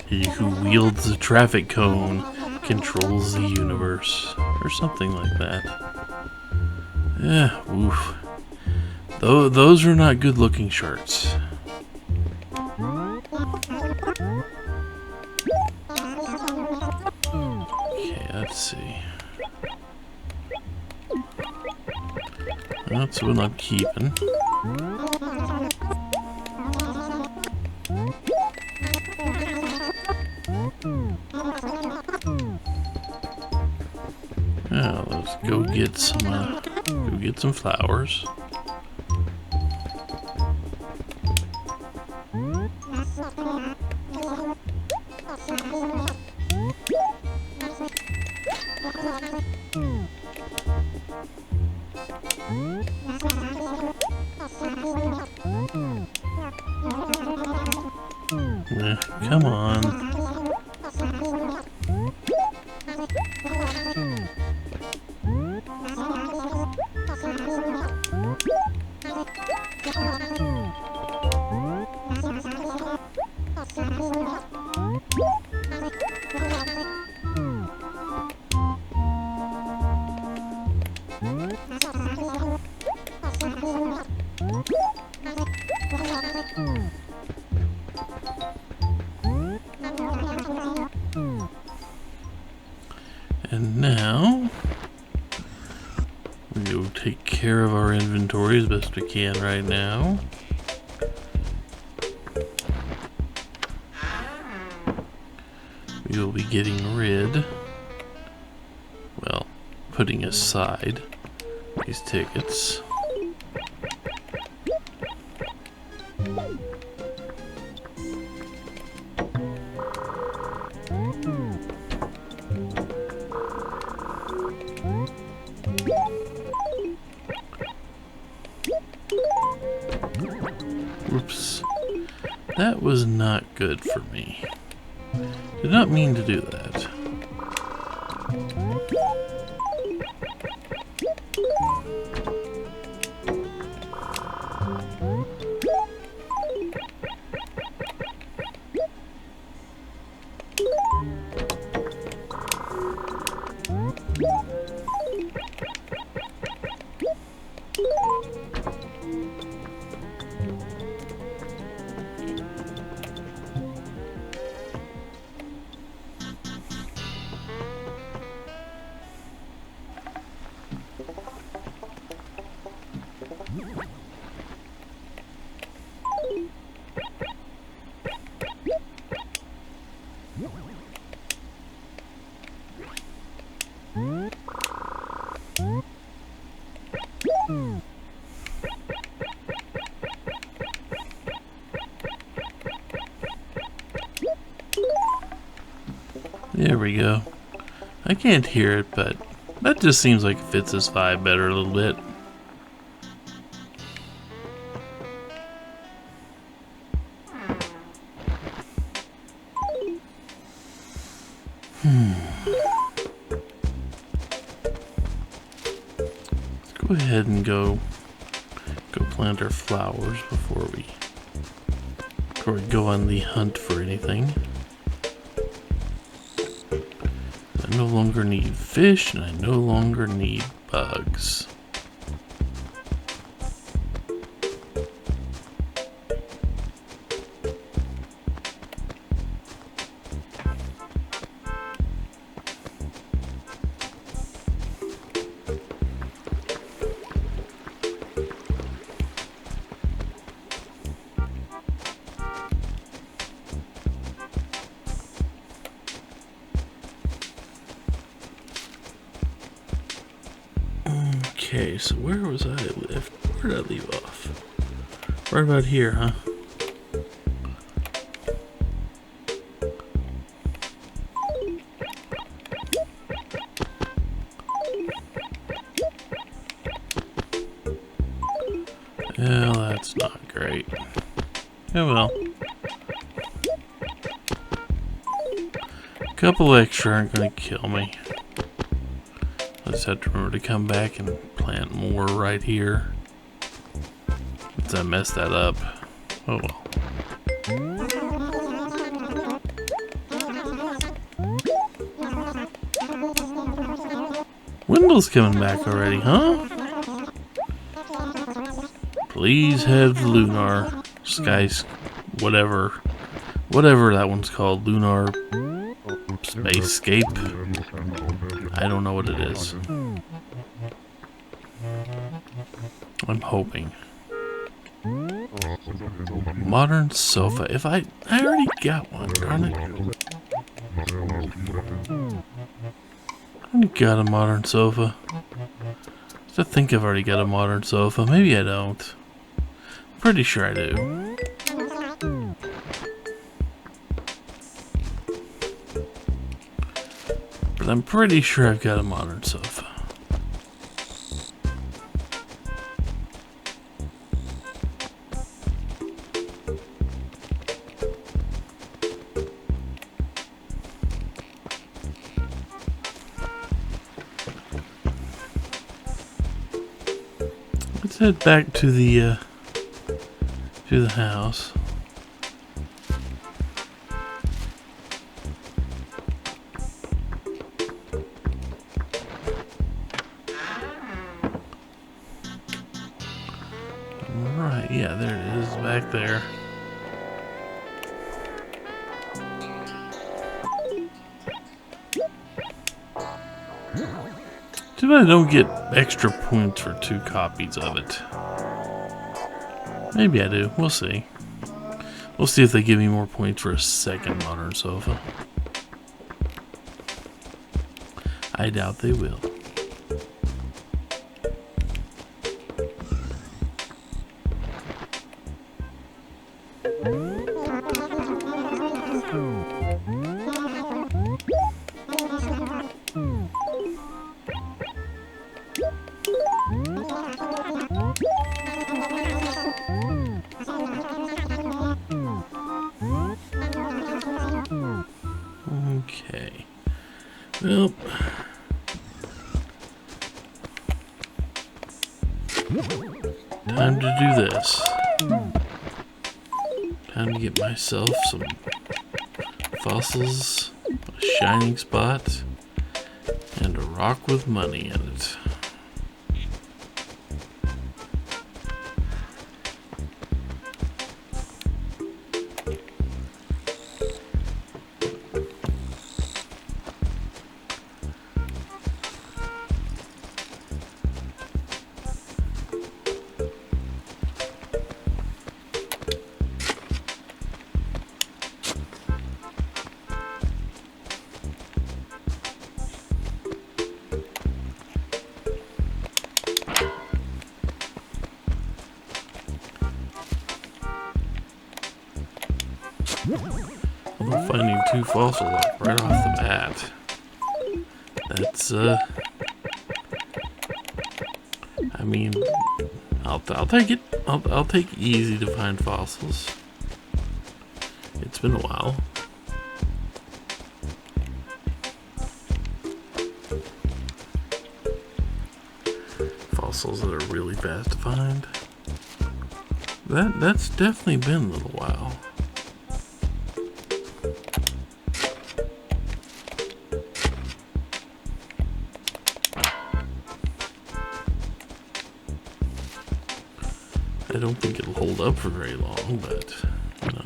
Speaker 1: He who wields the traffic cone controls the universe, or something like that. Yeah, oof. Those are not good looking shirts. Okay, let's see. That's what I'm keeping. Now let's go get some flowers. Come on. now. We'll take care of our inventory as best we can right now. We will be getting rid, well, putting aside these tickets. Whoops. That was not good for me. Did not mean to do that. There we go. I can't hear it, but that just seems like it fits this vibe better a little bit. Let's go ahead and go plant our flowers before we go on the hunt for anything. I no longer need fish, and I no longer need bugs. Okay, so where was I left? Where did I leave off? Right about here, huh? Well, that's not great. Oh well. A couple extra aren't gonna kill me. I just have to remember to come back and plant more right here. Since I messed that up. Oh well. Wendell's coming back already, huh? Please have Lunar Skies, whatever that one's called, Lunar Spacescape. I don't know what it is. I'm hoping. Modern sofa. If I already got one, darn it. I already got a modern sofa. I think I've already got a modern sofa. Maybe I don't. Pretty sure I do. But I'm pretty sure I've got a modern sofa. Let's head back to the house. Right, yeah, there it is, back there. Too bad I don't get extra points for 2 copies of it. Maybe I do. We'll see. We'll see if they give me more points for a second modern sofa. I doubt they will. Okay. Well, time to do this. Time to get myself some fossils, a shining spot, and a rock with money in it. Although finding 2 fossils right off the bat, that's I mean, I'll take it. I'll take easy to find fossils. It's been a while. Fossils that are really fast to find. That's definitely been a little while. I don't think it'll hold up for very long, but you know.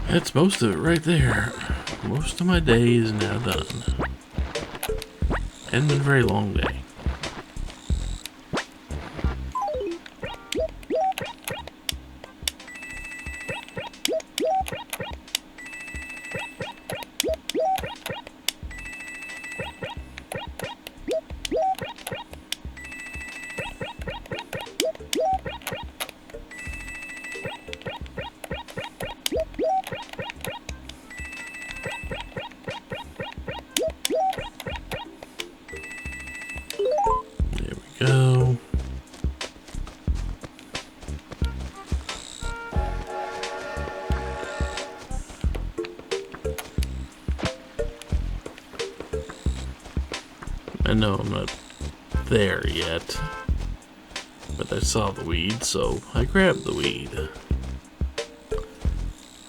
Speaker 1: That's most of it right there. Most of my day is now done. Hasn't been a very long day. Go. I know I'm not there yet, but I saw the weed, so I grabbed the weed.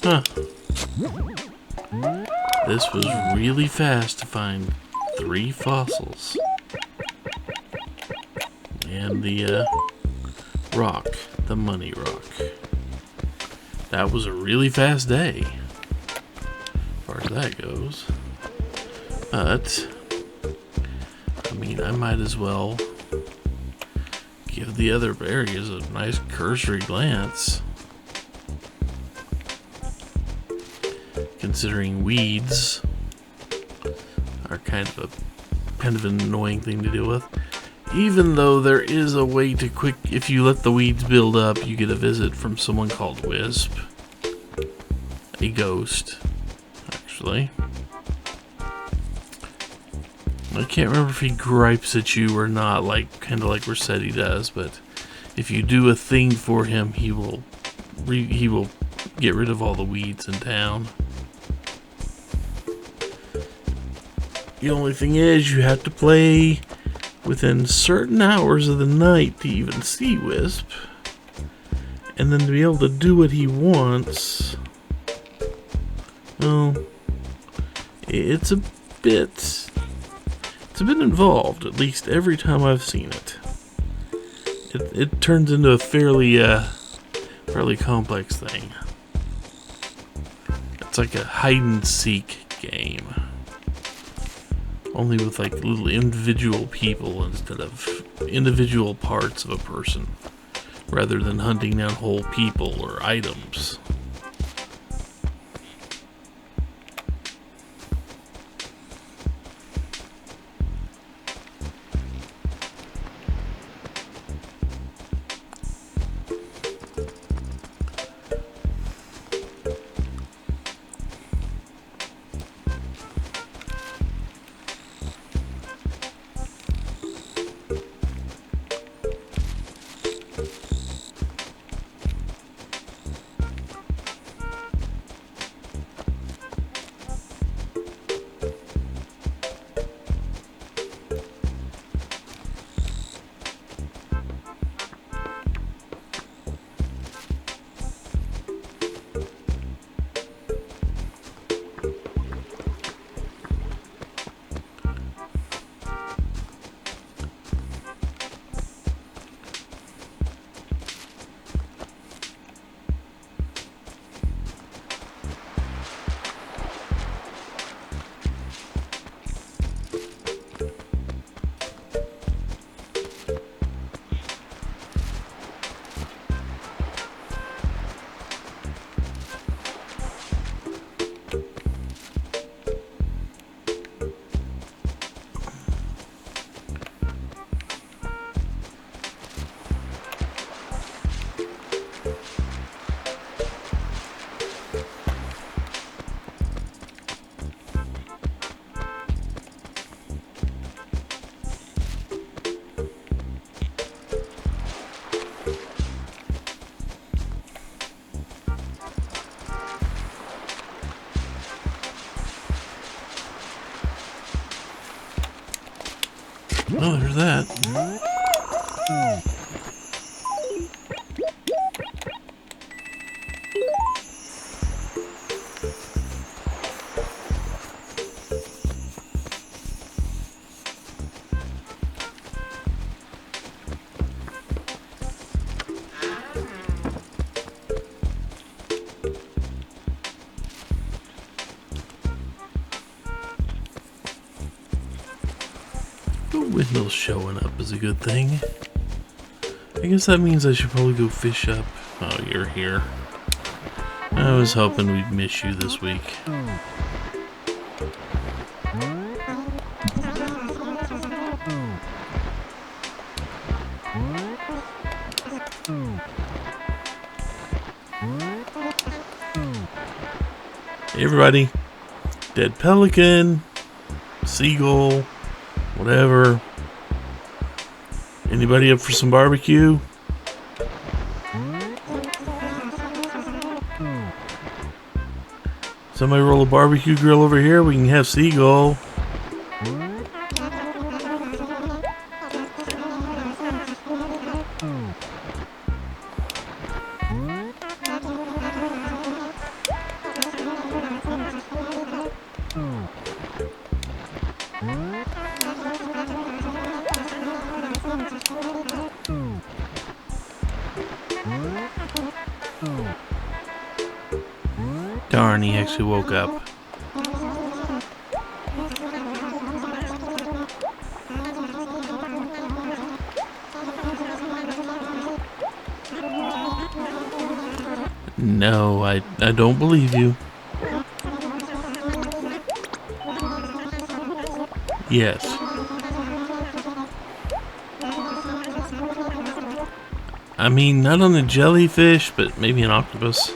Speaker 1: Huh. This was really fast to find 3 fossils. And the rock, the money rock. That was a really fast day, as far as that goes. But, I mean, I might as well give the other areas a nice cursory glance. Considering weeds are kind of an annoying thing to deal with. Even though there is a way to if you let the weeds build up, you get a visit from someone called Wisp. A ghost, actually. I can't remember if he gripes at you or not, like kind of like Rossetti does, but if you do a thing for him, he will get rid of all the weeds in town. The only thing is, you have to play within certain hours of the night to even see Wisp, and then to be able to do what he wants, well, it's a bit involved. At least every time I've seen it, it turns into a fairly complex thing. It's like a hide and seek game, only with like little individual people instead of individual parts of a person, rather than hunting down whole people or items. Oh, there's that. Windmill's showing up is a good thing. I guess that means I should probably go fish up. Oh, you're here. I was hoping we'd miss you this week. Hey everybody. Dead pelican, seagull, whatever. Anybody up for some barbecue? Somebody roll a barbecue grill over here. We can have seagull. Darn, he actually woke up. No, I don't believe you. Yes. I mean, not on a jellyfish, but maybe an octopus.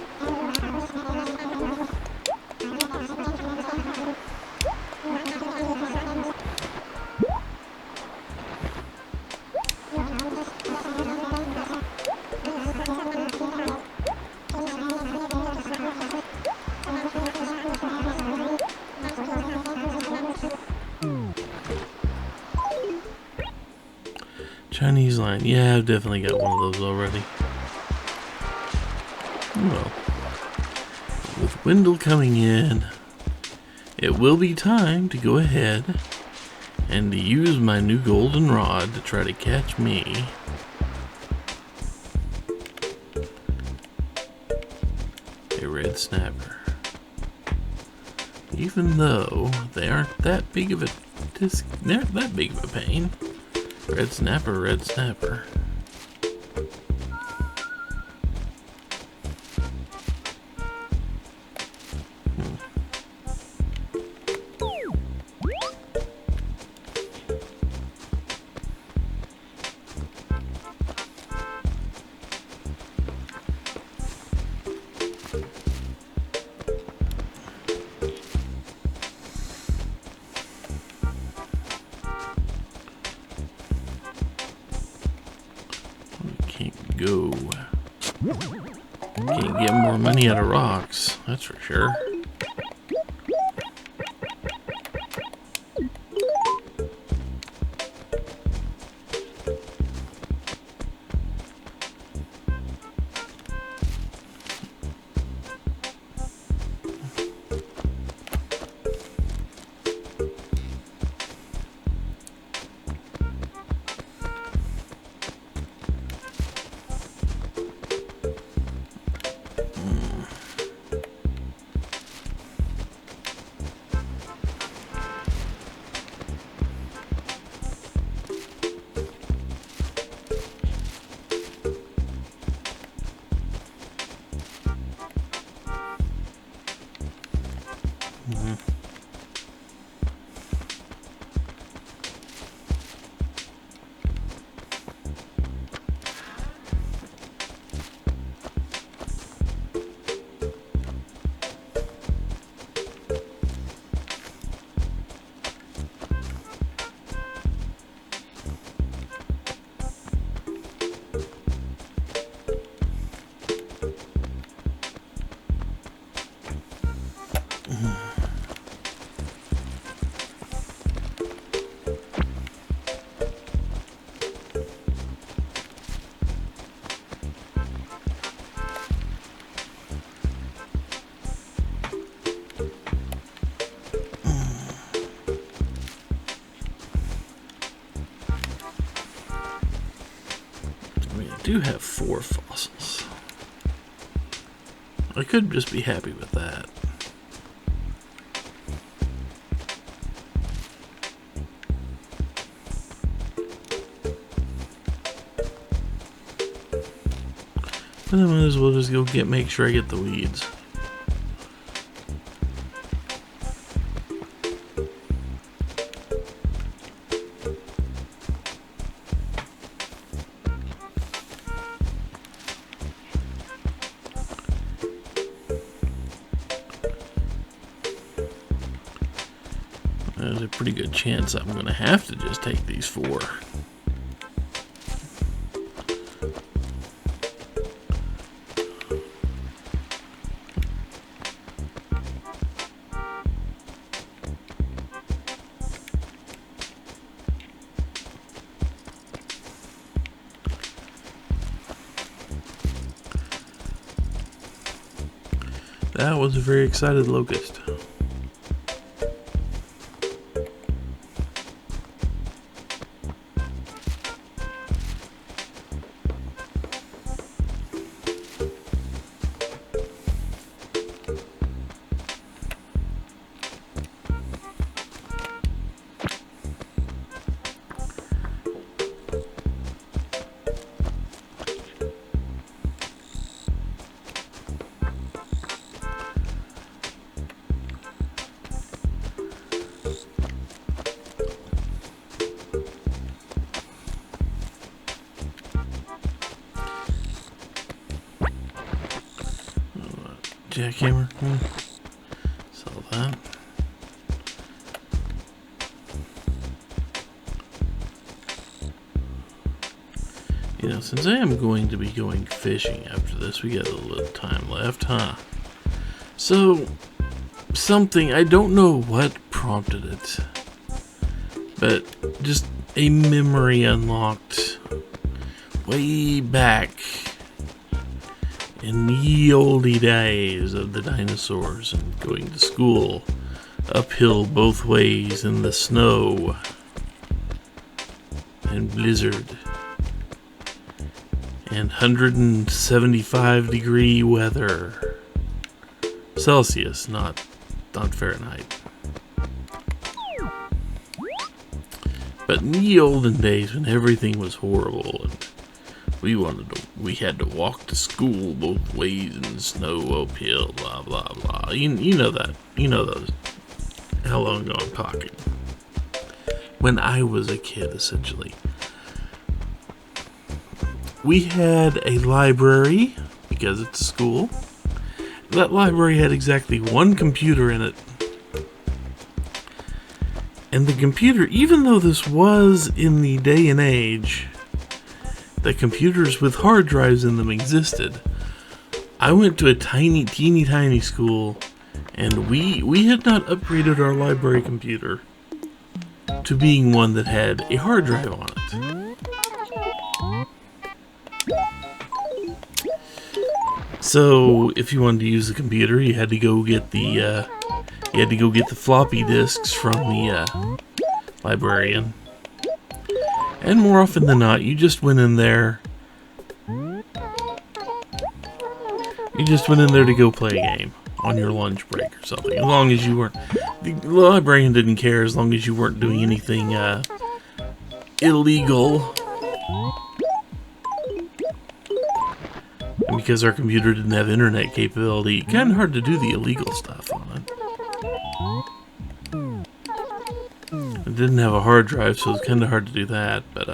Speaker 1: Chinese line. Yeah, I've definitely got one of those already. Well, with Wendell coming in, it will be time to go ahead and to use my new golden rod to try to catch me a red snapper. Even though they aren't that big of a pain. Red snapper, red snapper. Go. Can't get more money out of rocks, that's for sure. I do have 4 fossils. I could just be happy with that. But I might as well just go make sure I get the weeds. There's a pretty good chance I'm going to have to just take these 4. That was a very excited locust. Jackhammer. Sell that. You know, since I am going to be going fishing after this, we got a little time left, huh? So, something, I don't know what prompted it, but just a memory unlocked way back in the ye olde days of the dinosaurs and going to school uphill both ways in the snow and blizzard and 175-degree weather. Celsius, not Fahrenheit. But in the olden days when everything was horrible and we had to walk to school both ways in the snow uphill, blah blah blah. You know that. You know those. How long ago I'm talking? When I was a kid, essentially. We had a library, because it's a school. That library had exactly one computer in it. And the computer, even though this was in the day and age that computers with hard drives in them existed, I went to a teeny tiny school, and we had not upgraded our library computer to being one that had a hard drive on it. So if you wanted to use the computer, you had to go get the floppy disks from the librarian. And more often than not, you just went in there. You just went in there to go play a game on your lunch break or something. As long as you weren't, the librarian didn't care as long as you weren't doing anything illegal. And because our computer didn't have internet capability, kind of hard to do the illegal stuff on it. It didn't have a hard drive, so it was kind of hard to do that, but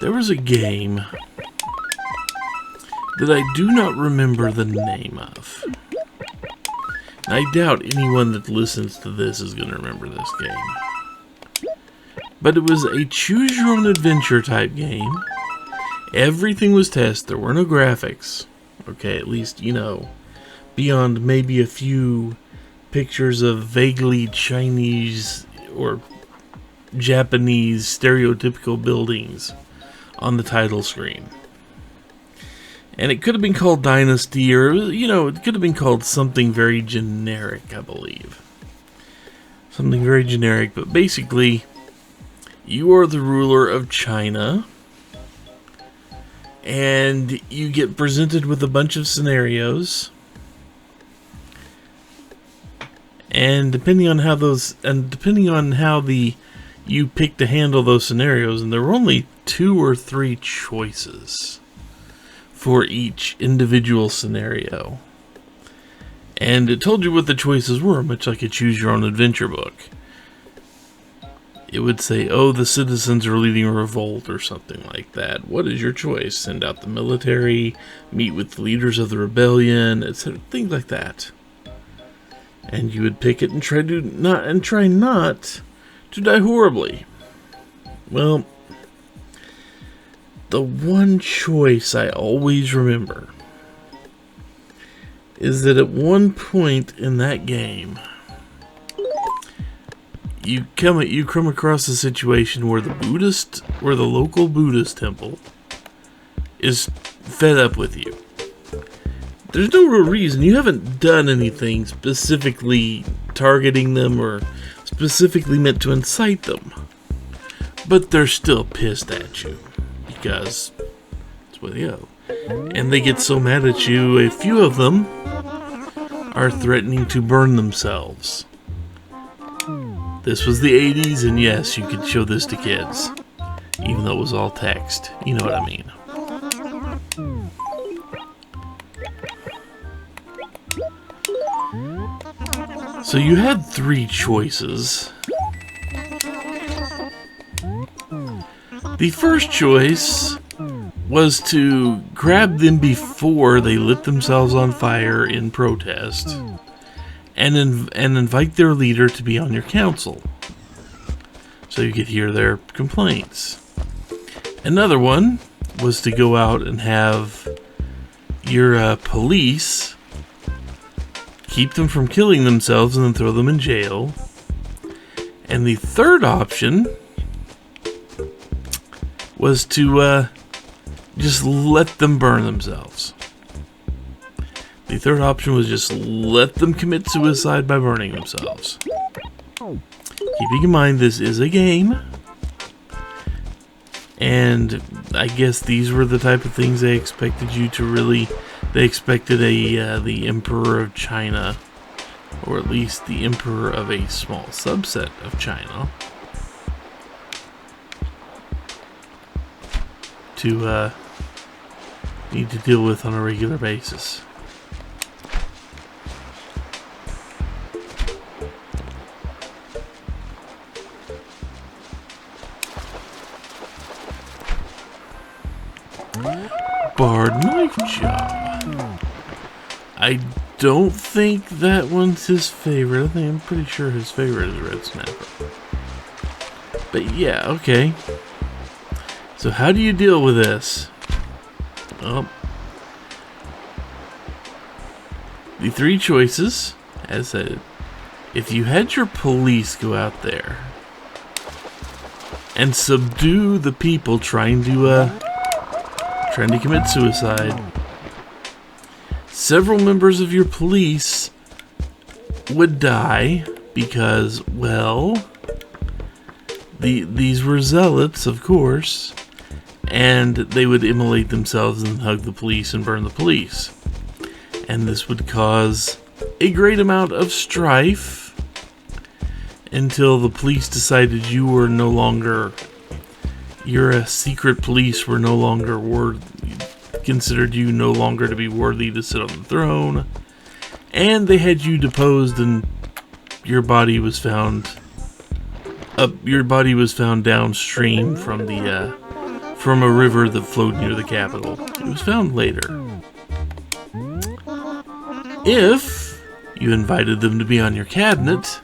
Speaker 1: there was a game that I do not remember the name of. I doubt anyone that listens to this is going to remember this game. But it was a choose-your-own-adventure type game. Everything was tested. There were no graphics. Okay, at least, you know, beyond maybe a few pictures of vaguely Chinese or Japanese stereotypical buildings on the title screen. And it could have been called Dynasty, or, you know, it could have been called something very generic, I believe. Something very generic, but basically, you are the ruler of China, and you get presented with a bunch of scenarios, and depending on how you pick to handle those scenarios, and there were only 2 or 3 choices for each individual scenario, and it told you what the choices were, much like a choose-your-own-adventure book. It would say, oh, the citizens are leading a revolt or something like that. What is your choice? Send out the military, meet with the leaders of the rebellion, etc. Things like that. And you would pick it and try not to die horribly. Well, the one choice I always remember is that at one point in that game, you come across a situation where the local Buddhist temple is fed up with you. There's no real reason. You haven't done anything specifically targeting them or specifically meant to incite them. But they're still pissed at you because that's where they go. And they get so mad at you, a few of them are threatening to burn themselves. This was the 80s, and yes, you could show this to kids, even though it was all text. You know what I mean. So you had 3 choices. The first choice was to grab them before they lit themselves on fire in protest, and invite their leader to be on your council, so you could hear their complaints. Another one was to go out and have your police keep them from killing themselves and then throw them in jail. And the third option was to just let them burn themselves. The third option was just let them commit suicide by burning themselves. Keeping in mind this is a game, and I guess these were the type of things they expected you to really. They expected the Emperor of China, or at least the Emperor of a small subset of China, to need to deal with on a regular basis. Barred knife job. I don't think that one's his favorite. I'm pretty sure his favorite is Red Snapper. But yeah, okay. So how do you deal with this? Well, the three choices, as said, if you had your police go out there and subdue the people trying to commit suicide, several members of your police would die because, well, these were zealots, of course, and they would immolate themselves and hug the police and burn the police. And this would cause a great amount of strife until the police decided you were no longer, your secret police were no longer considered you no longer to be worthy to sit on the throne, and they had you deposed, and your body was found downstream from a river that flowed near the capital. It was found later. If you invited them to be on your cabinet,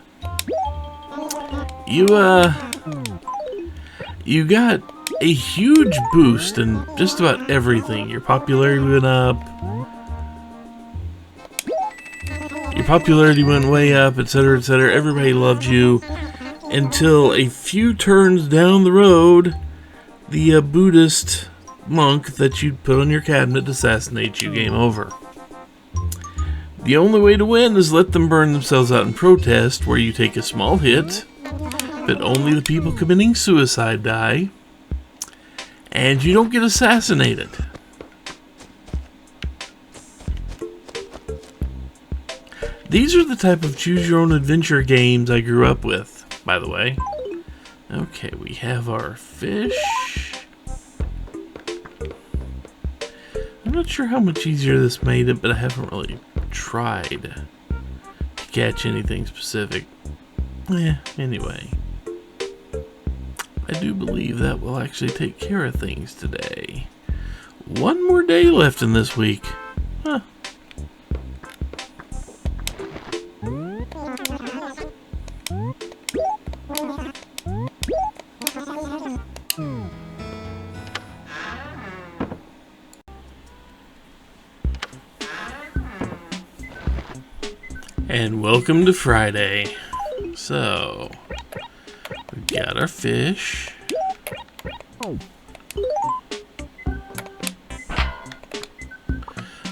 Speaker 1: you got a huge boost in just about everything. Your popularity went up. Your popularity went way up, etc., etc. Everybody loved you until a few turns down the road, the Buddhist monk that you'd put on your cabinet assassinates you. Game over. The only way to win is let them burn themselves out in protest, where you take a small hit, but only the people committing suicide die, and you don't get assassinated. These are the type of choose-your-own-adventure games I grew up with, by the way. Okay, we have our fish. I'm not sure how much easier this made it, but I haven't really tried to catch anything specific. Anyway. I do believe that will actually take care of things today. One more day left in this week. Huh. And welcome to Friday. So, we got our fish.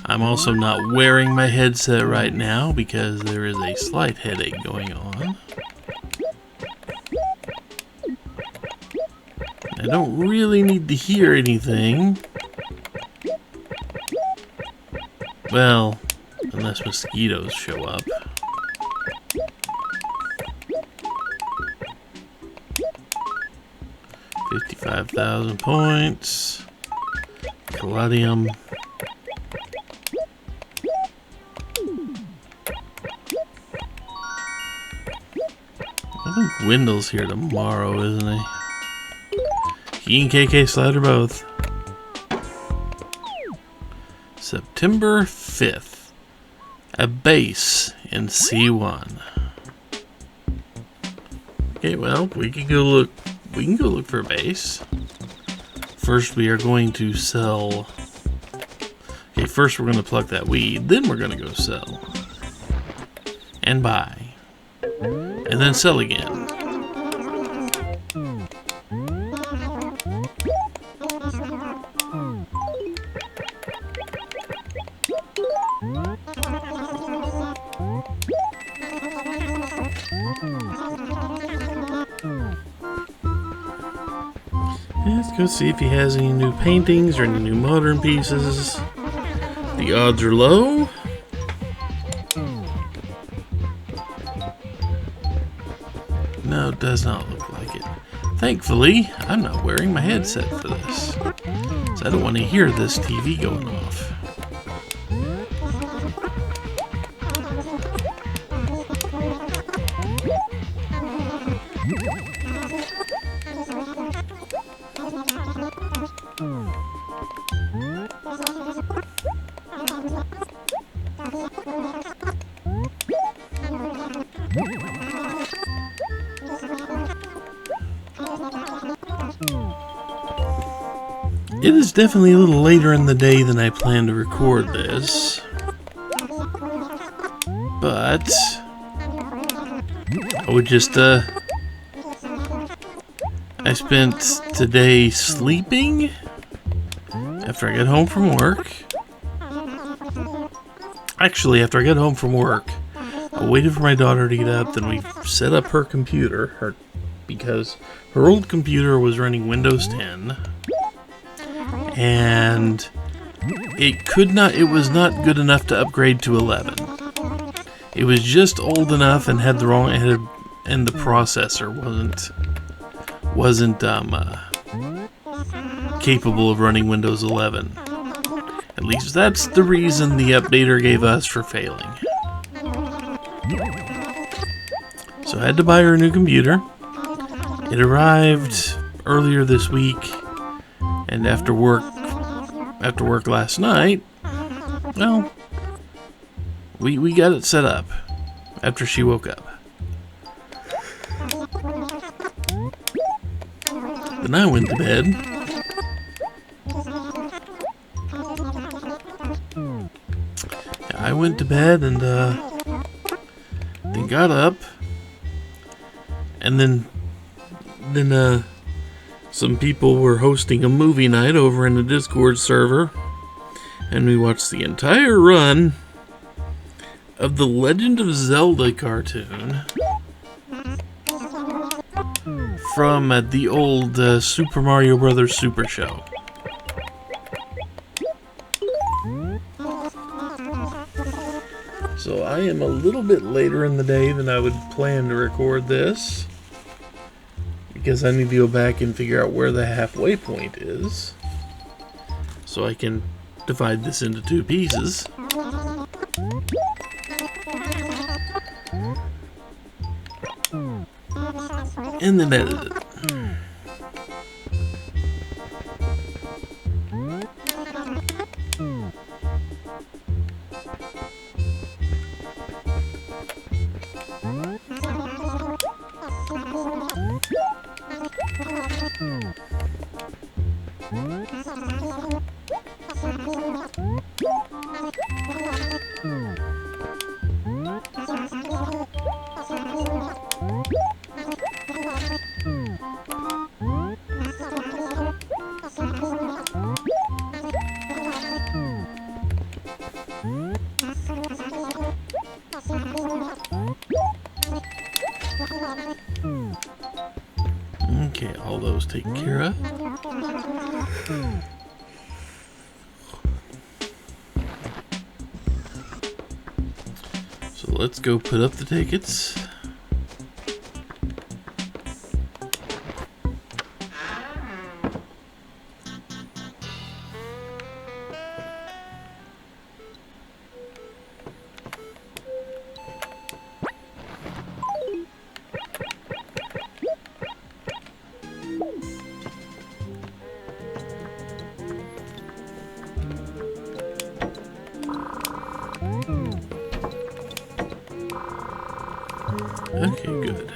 Speaker 1: I'm also not wearing my headset right now because there is a slight headache going on. I don't really need to hear anything. Well, unless mosquitoes show up. $55,000 points. Caladium. I think Wendell's here tomorrow, isn't he? He and KK Slider both. September 5th. A base in C1. Okay, well, we can go look for a base. First we are going to sell. Okay, first we're going to pluck that weed, then we're going to go sell. And buy. And then sell again. Let's go see if he has any new paintings or any new modern pieces. The odds are low. No, it does not look like it. Thankfully, I'm not wearing my headset for this, so I don't want to hear this TV going off. It is definitely a little later in the day than I planned to record this, but I would just, I spent today sleeping after I got home from work. Actually, after I got home from work, I waited for my daughter to get up, then we set up her computer, because her old computer was running Windows 10. And it was not good enough to upgrade to 11. It was just old enough and had the wrong, and the processor wasn't capable of running Windows 11. At least that's the reason the updater gave us for failing. So I had to buy her a new computer. It arrived earlier this week. And after work last night, well, we got it set up after she woke up. Then I went to bed. I went to bed and then got up, and then some people were hosting a movie night over in the Discord server, and we watched the entire run of the Legend of Zelda cartoon from the old Super Mario Bros. Super Show. So I am a little bit later in the day than I would plan to record this, because I need to go back and figure out where the halfway point is, so I can divide this into two pieces. And then edit it. Okay, all those taken care of. So let's go put up the tickets. Okay, good.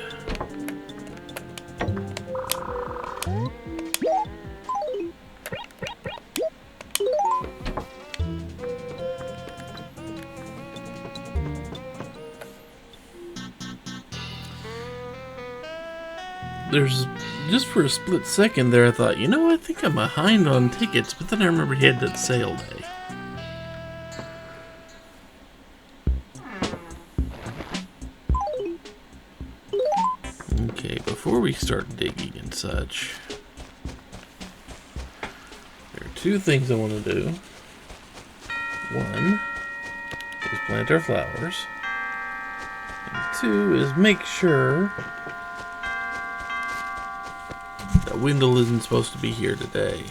Speaker 1: There's, just for a split second there, I thought, you know, I think I'm behind on tickets, but then I remembered he had that sale day. before we start digging and such, there are two things I want to do. One is plant our flowers. And two is make sure that Wendell isn't supposed to be here today.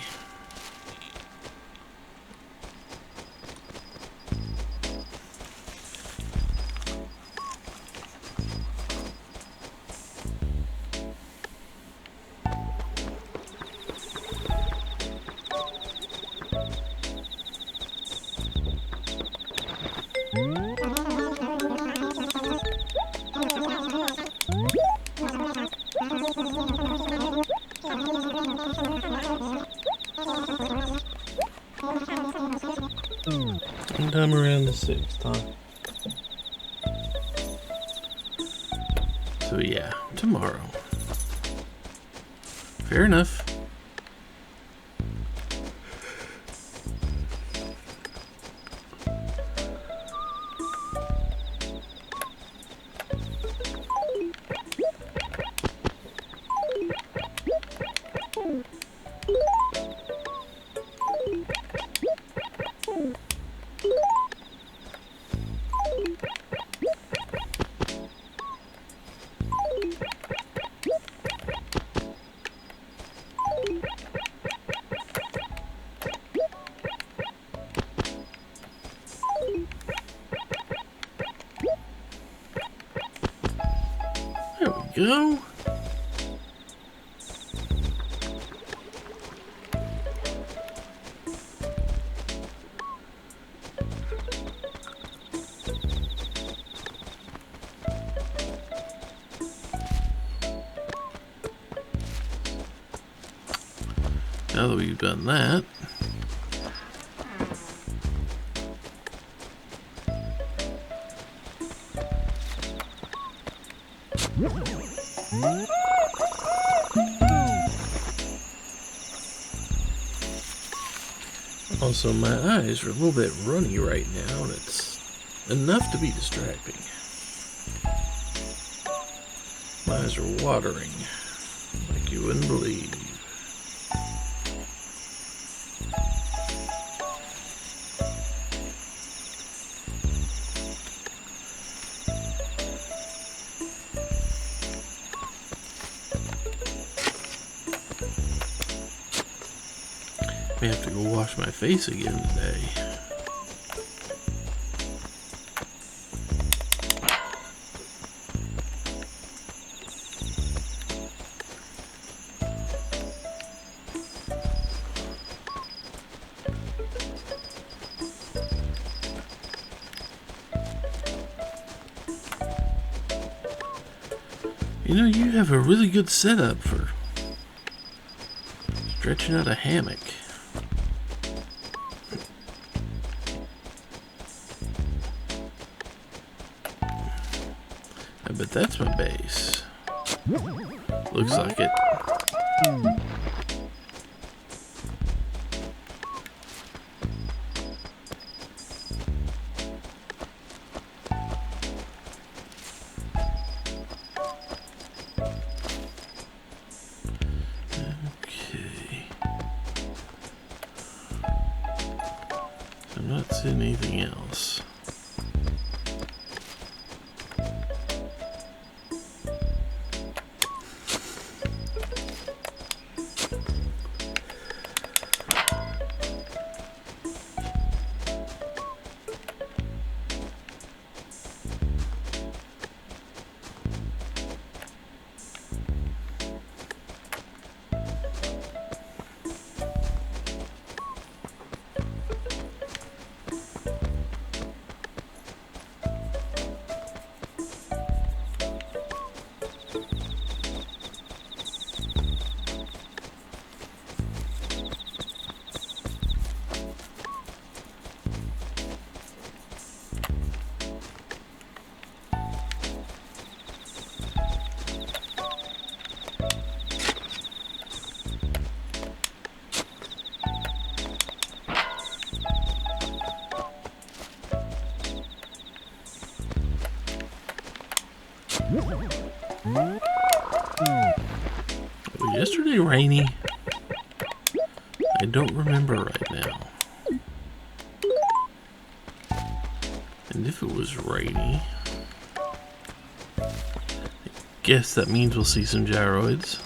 Speaker 1: Sometime around the 6th, huh? So yeah, tomorrow. Fair enough. There we go. Now that we've done that, also my eyes are a little bit runny right now, and it's enough to be distracting. My eyes are watering like you wouldn't believe. I have to go wash my face again today. You know, you have a really good setup for stretching out a hammock. I bet that's my base. Looks like it. Okay. I'm not seeing anything else. yesterday rainy? I don't remember right now. And if it was rainy, I guess that means we'll see some gyroids.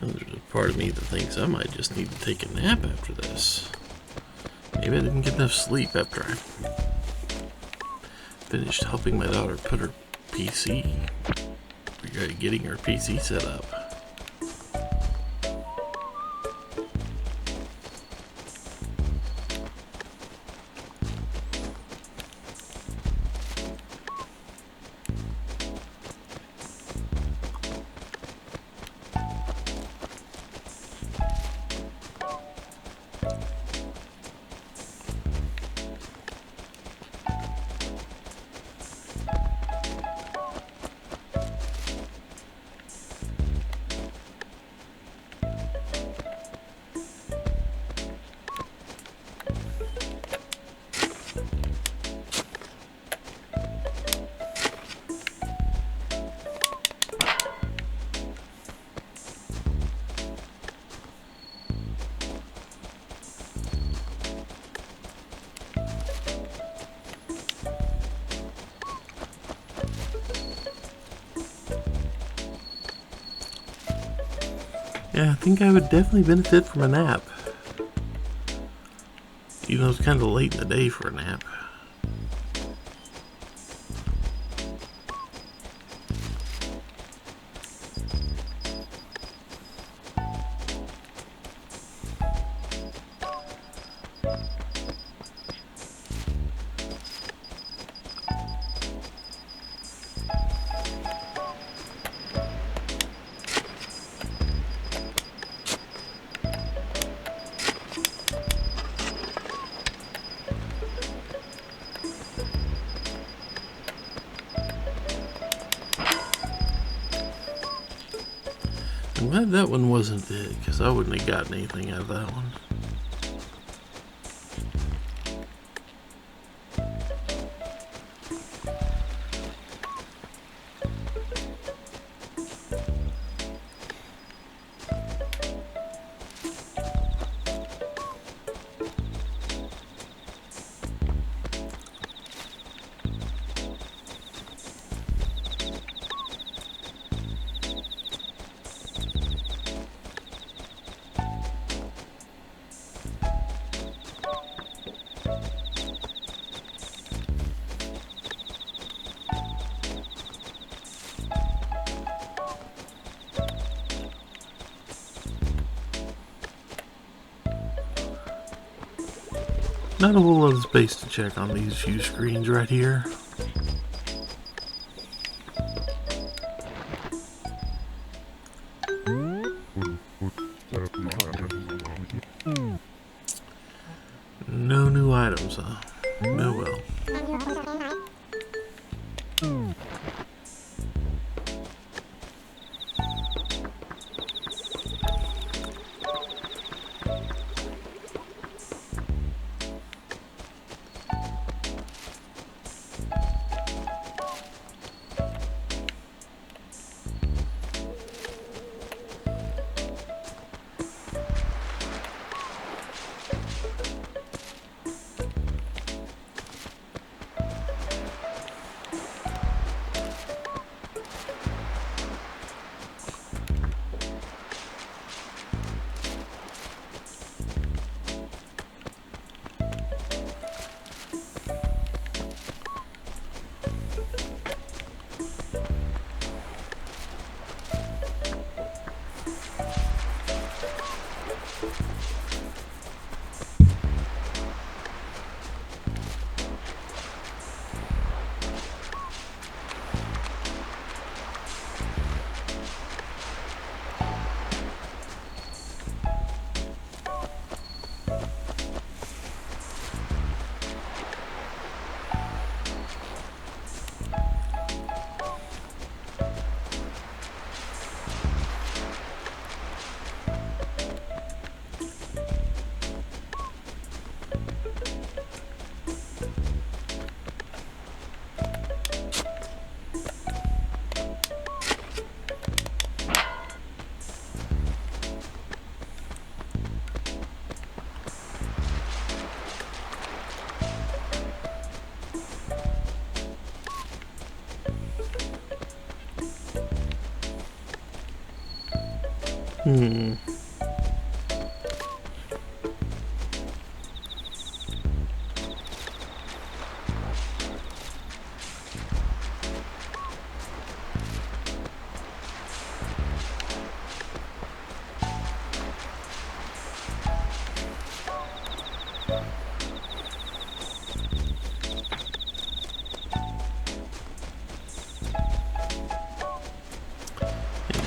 Speaker 1: There's a part of me that thinks I might just need to take a nap after this. Maybe I didn't get enough sleep after I finished helping my daughter put her PC, getting her PC set up. Yeah, I think I would definitely benefit from a nap. Even though it's kind of late in the day for a nap. I'm glad that one wasn't big, because I wouldn't have gotten anything out of that one. Not a whole lot of space to check on these few screens right here. No new items, huh? Oh well. Hmm.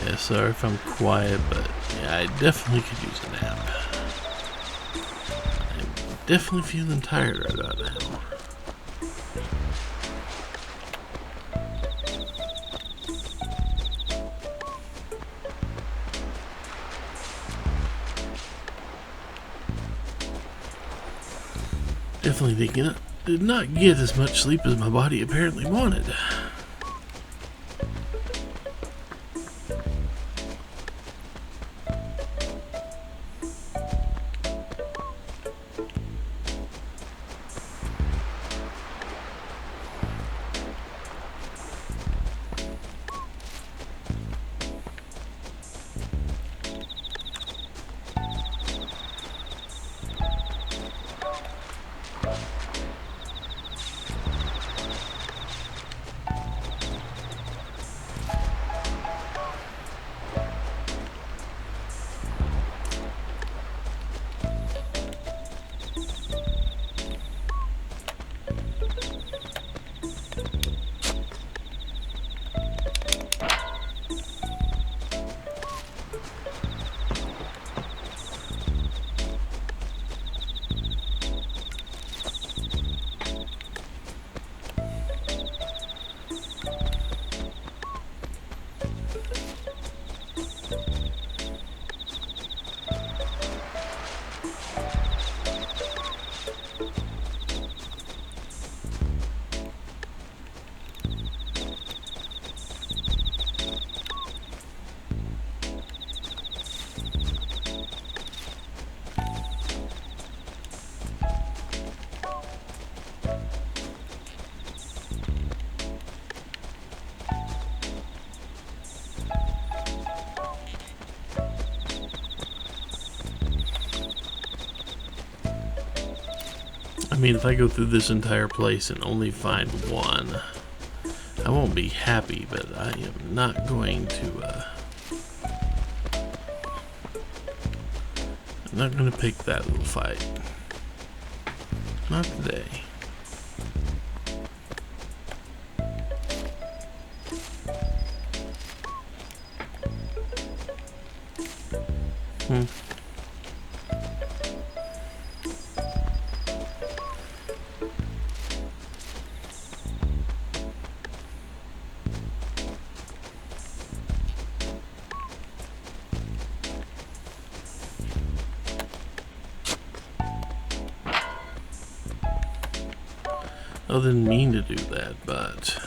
Speaker 1: Yeah, sorry if I'm quiet, but yeah, I definitely could use a nap. I'm definitely feeling tired right about now. Definitely did not get as much sleep as my body apparently wanted. I mean, if I go through this entire place and only find one, I won't be happy, but I am not going to, I'm not going to pick that little fight. Not today. Hmm. I didn't mean to do that, but...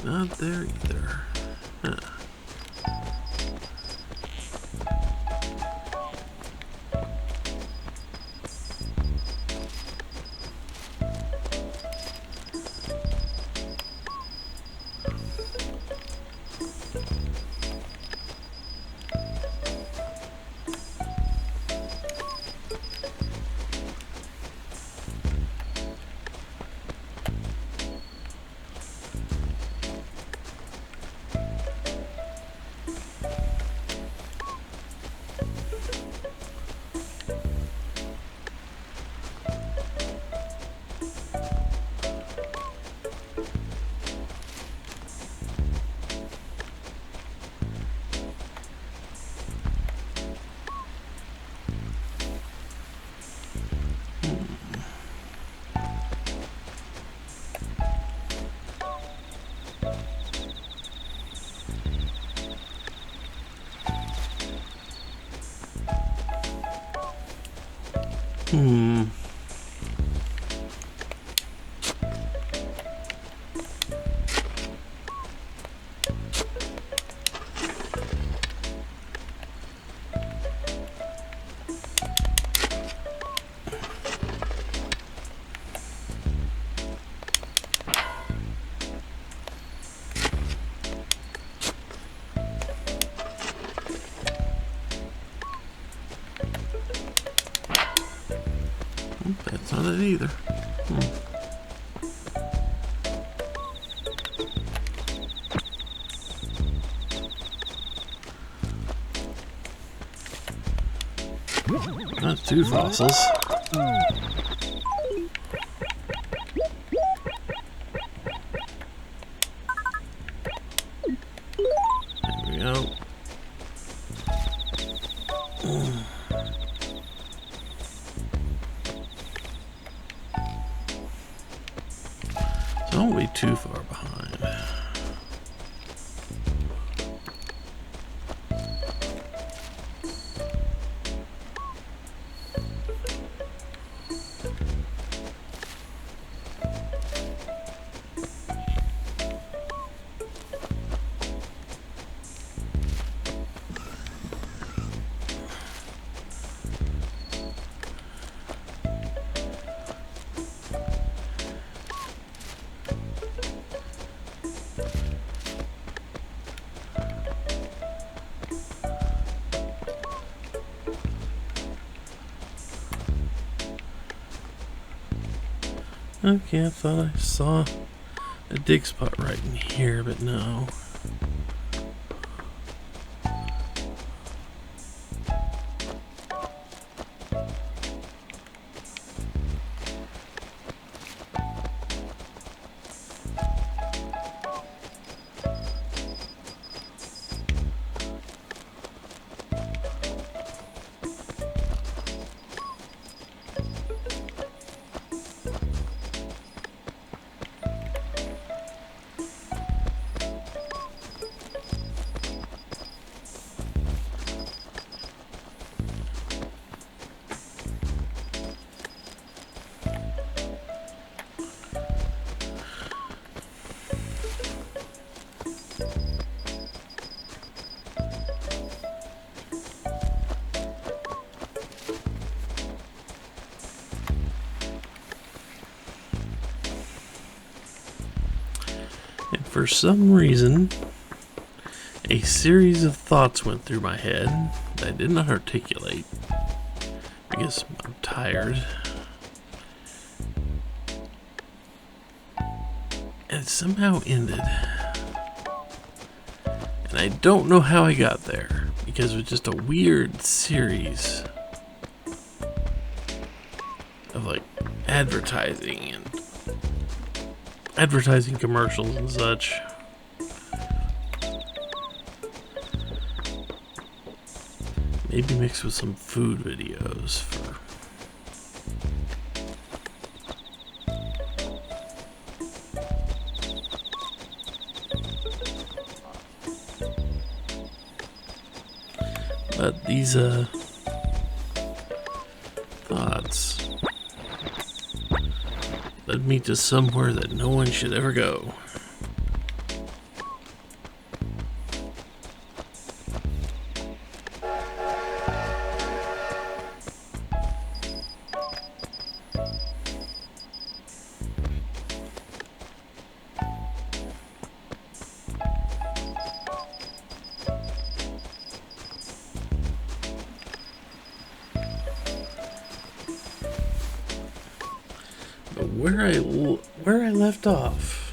Speaker 1: Not there either. Huh. Hmm. That's not it either. That's 2 fossils. There we go. So don't be too far behind. Okay, I thought I saw a dig spot right in here, but no. And for some reason, a series of thoughts went through my head that I did not articulate because I'm tired. And it somehow ended. And I don't know how I got there because it was just a weird series of like advertising commercials and such. Maybe mixed with some food videos for but these thoughts led me to somewhere that no one should ever go. Where I left off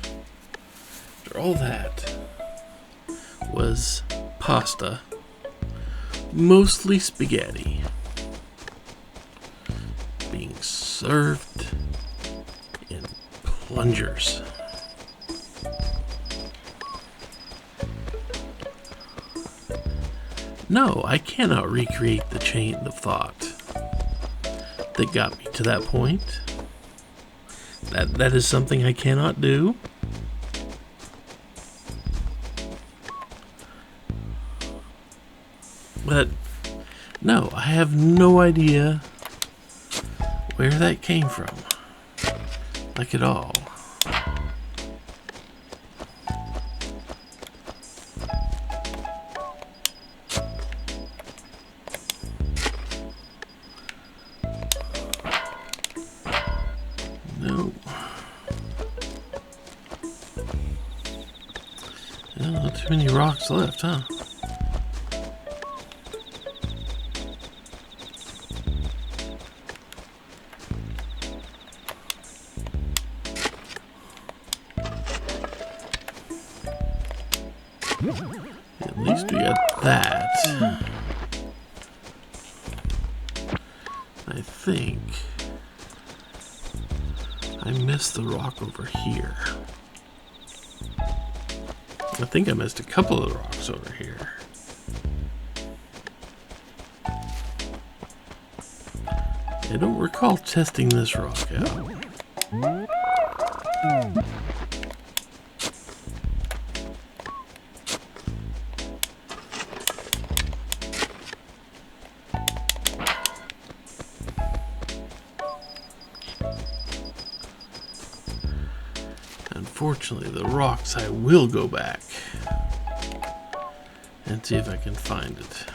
Speaker 1: after all that was pasta, mostly spaghetti, being served in plungers. No, I cannot recreate the chain of thought that got me to that point. That is something I cannot do. But no, I have no idea where that came from. Like at all. No. Well, not too many rocks left, huh? At least we got that. I think I missed the rock over here. I think I missed a couple of the rocks over here. I don't recall testing this rock out. Unfortunately, the rocks, I will go back and see if I can find it.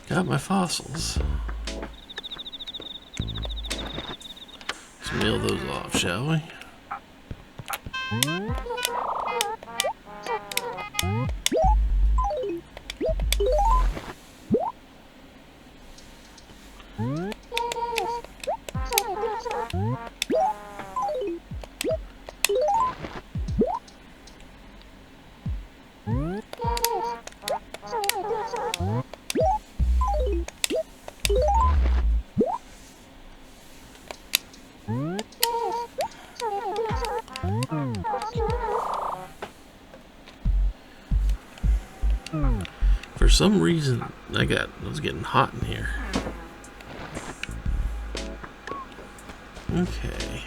Speaker 1: I got my fossils. Let's mail those off, shall we? For some reason, I was getting hot in here. Okay.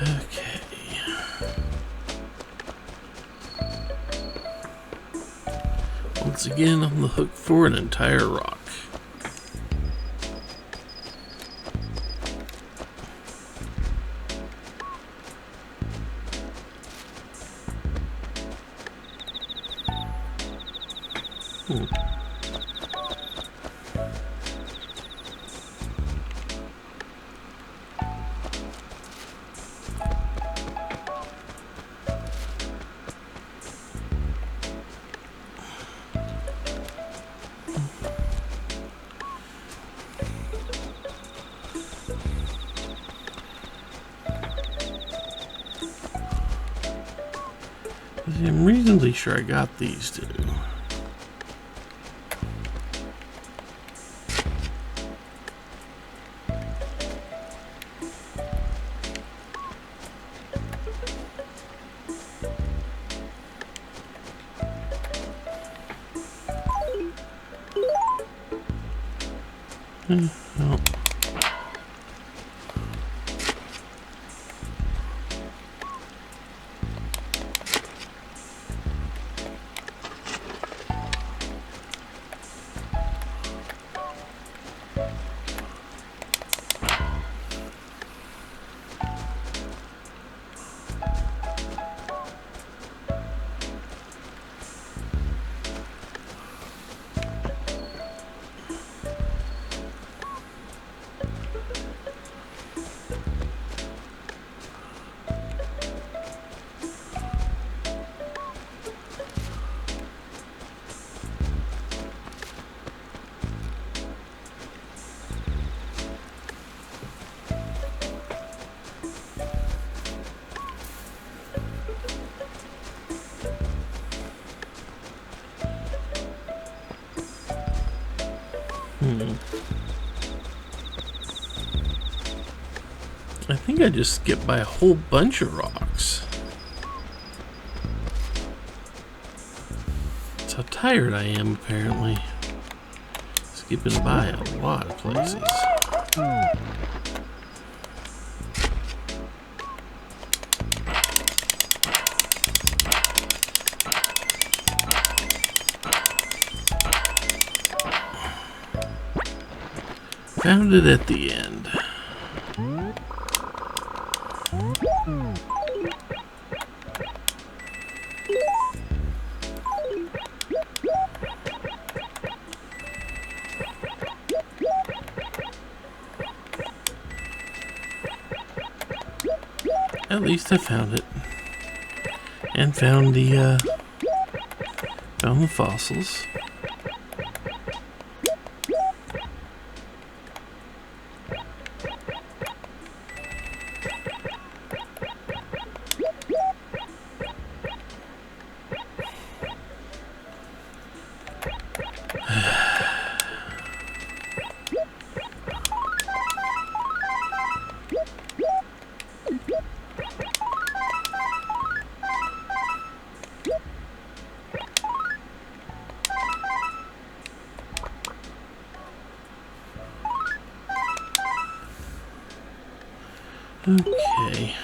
Speaker 1: Okay. Once again, on the hook for an entire rock. I'm reasonably sure I got these two. Well. I think I just skipped by a whole bunch of rocks. That's how tired I am, apparently. Skipping by a lot of places. Found it at the end. At least I found it. And found the fossils. Okay.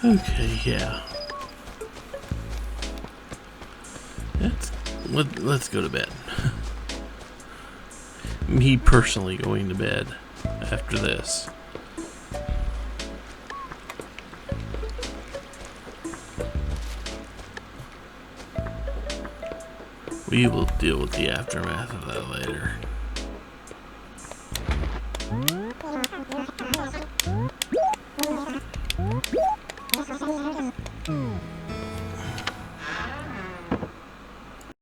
Speaker 1: Okay, yeah. Let's go to bed. Me personally going to bed after this. We will deal with the aftermath of that later.